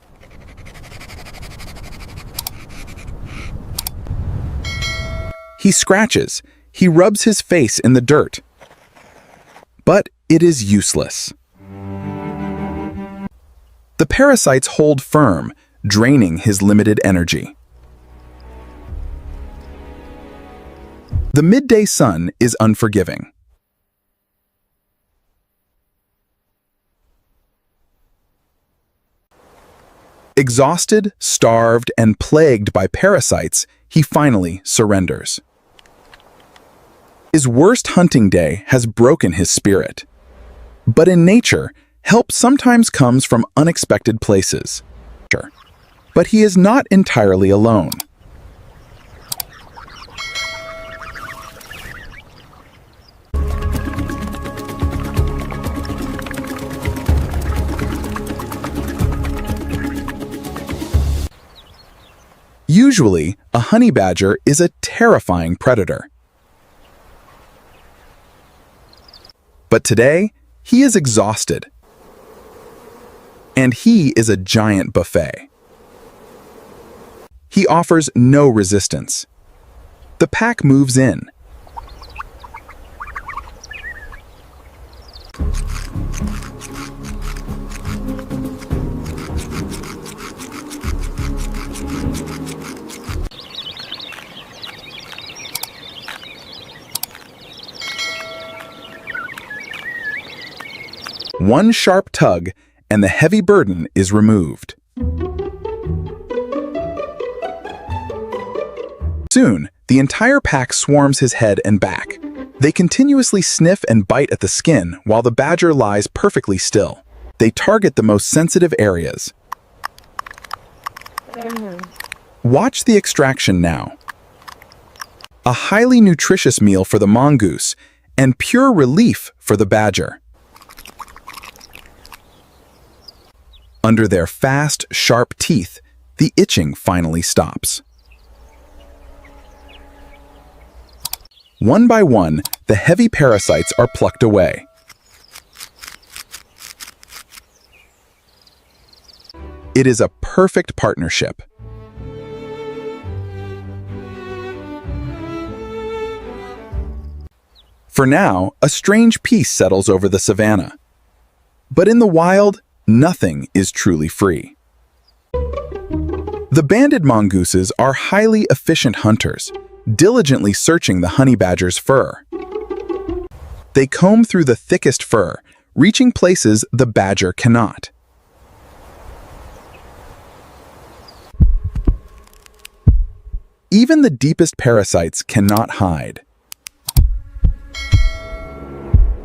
He scratches. He rubs his face in the dirt. But it is useless. The parasites hold firm, draining his limited energy. The midday sun is unforgiving. Exhausted, starved, and plagued by parasites, he finally surrenders. His worst hunting day has broken his spirit. But in nature, help sometimes comes from unexpected places. But he is not entirely alone. Usually, a honey badger is a terrifying predator. But today, he is exhausted. And he is a giant buffet. He offers no resistance. The pack moves in. One sharp tug, and the heavy burden is removed. Soon, the entire pack swarms his head and back. They continuously sniff and bite at the skin while the badger lies perfectly still. They target the most sensitive areas. Watch the extraction now. A highly nutritious meal for the mongoose and pure relief for the badger. Under their fast, sharp teeth, the itching finally stops. One by one, the heavy parasites are plucked away. It is a perfect partnership. For now, a strange peace settles over the savanna. But in the wild, nothing is truly free. The banded mongooses are highly efficient hunters, diligently searching the honey badger's fur. They comb through the thickest fur, reaching places the badger cannot. Even the deepest parasites cannot hide.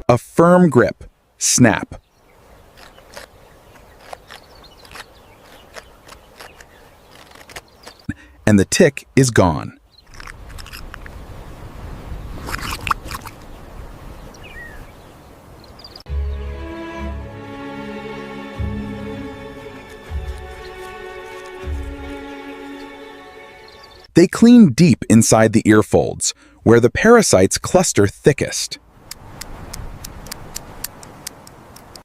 A firm grip, snap. And the tick is gone. They clean deep inside the ear folds, where the parasites cluster thickest.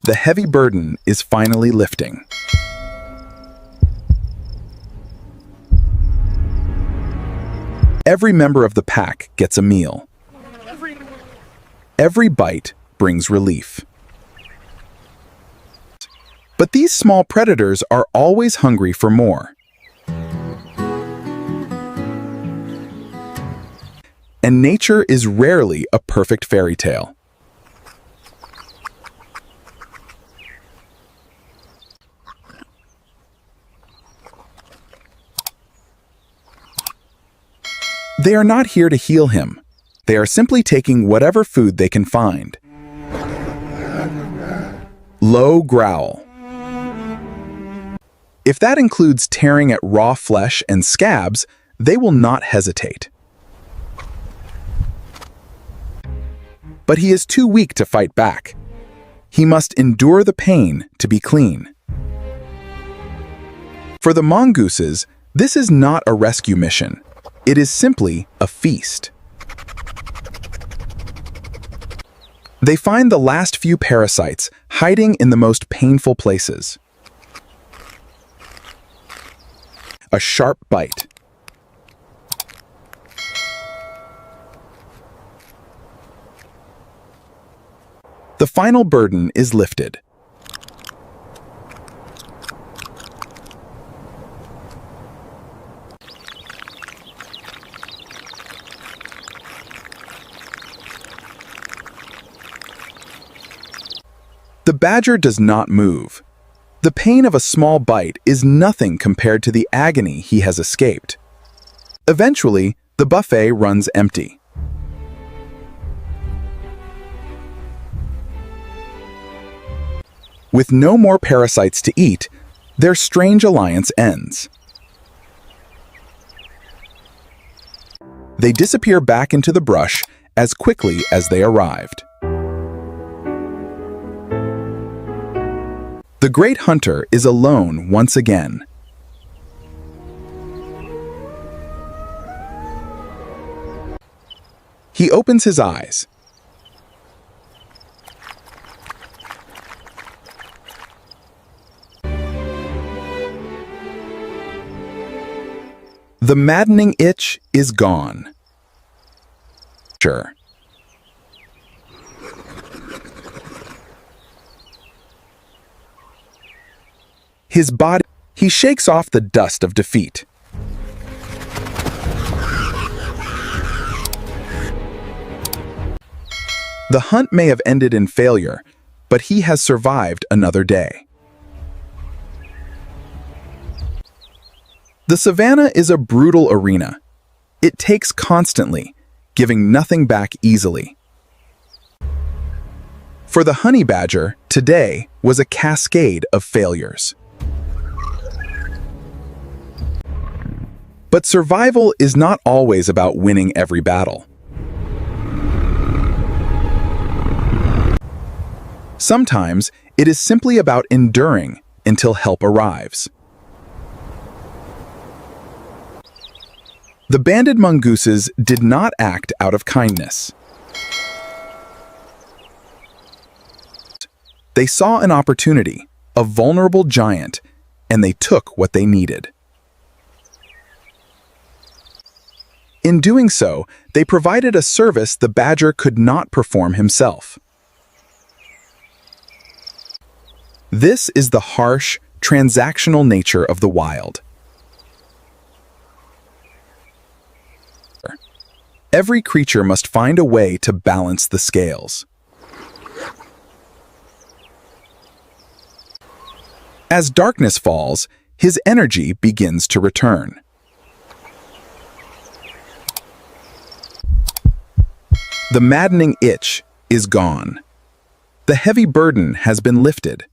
The heavy burden is finally lifting. Every member of the pack gets a meal. Every bite brings relief. But these small predators are always hungry for more. And nature is rarely a perfect fairy tale. They are not here to heal him. They are simply taking whatever food they can find. Low growl. If that includes tearing at raw flesh and scabs, they will not hesitate. But he is too weak to fight back. He must endure the pain to be clean. For the mongooses, this is not a rescue mission. It is simply a feast. They find the last few parasites hiding in the most painful places. A sharp bite. The final burden is lifted. The badger does not move. The pain of a small bite is nothing compared to the agony he has escaped. Eventually, the buffet runs empty. With no more parasites to eat, their strange alliance ends. They disappear back into the brush as quickly as they arrived. The great hunter is alone once again. He opens his eyes. The maddening itch is gone. Sure. His body, he shakes off the dust of defeat. The hunt may have ended in failure, but he has survived another day. The savanna is a brutal arena. It takes constantly, giving nothing back easily. For the honey badger, today was a cascade of failures. But survival is not always about winning every battle. Sometimes it is simply about enduring until help arrives. The banded mongooses did not act out of kindness. They saw an opportunity, a vulnerable giant, and they took what they needed. In doing so, they provided a service the badger could not perform himself. This is the harsh, transactional nature of the wild. Every creature must find a way to balance the scales. As darkness falls, his energy begins to return. The maddening itch is gone. The heavy burden has been lifted.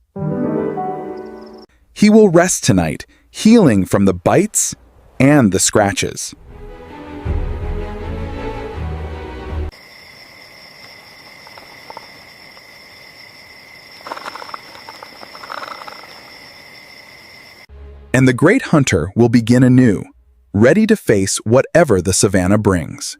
He will rest tonight, healing from the bites and the scratches. And the great hunter will begin anew, ready to face whatever the savanna brings.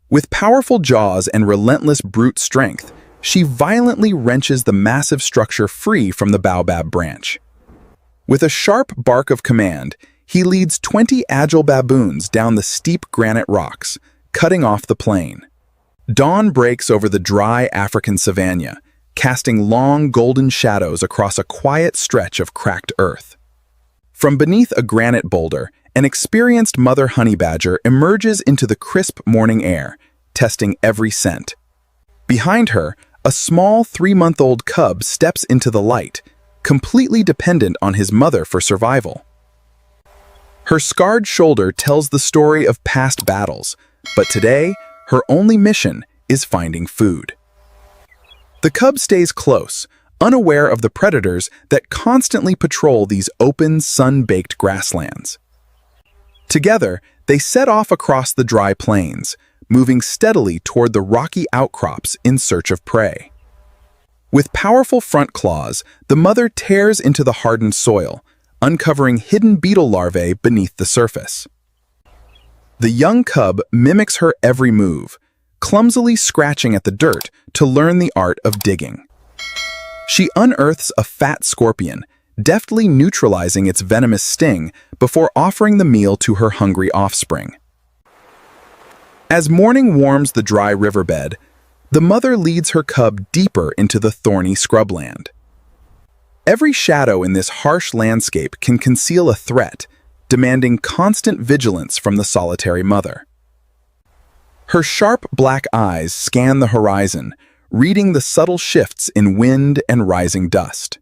With powerful jaws and relentless brute strength, she violently wrenches the massive structure free from the baobab branch. With a sharp bark of command, he leads 20 agile baboons down the steep granite rocks, cutting off the plain. Dawn breaks over the dry African savanna, casting long golden shadows across a quiet stretch of cracked earth. From beneath a granite boulder, an experienced mother honey badger emerges into the crisp morning air, testing every scent. Behind her, a small 3-month-old cub steps into the light, completely dependent on his mother for survival. Her scarred shoulder tells the story of past battles, but today, her only mission is finding food. The cub stays close, unaware of the predators that constantly patrol these open, sun-baked grasslands. Together, they set off across the dry plains, moving steadily toward the rocky outcrops in search of prey. With powerful front claws, the mother tears into the hardened soil, uncovering hidden beetle larvae beneath the surface. The young cub mimics her every move, clumsily scratching at the dirt to learn the art of digging. She unearths a fat scorpion, deftly neutralizing its venomous sting before offering the meal to her hungry offspring. As morning warms the dry riverbed, the mother leads her cub deeper into the thorny scrubland. Every shadow in this harsh landscape can conceal a threat, demanding constant vigilance from the solitary mother. Her sharp black eyes scan the horizon, reading the subtle shifts in wind and rising dust.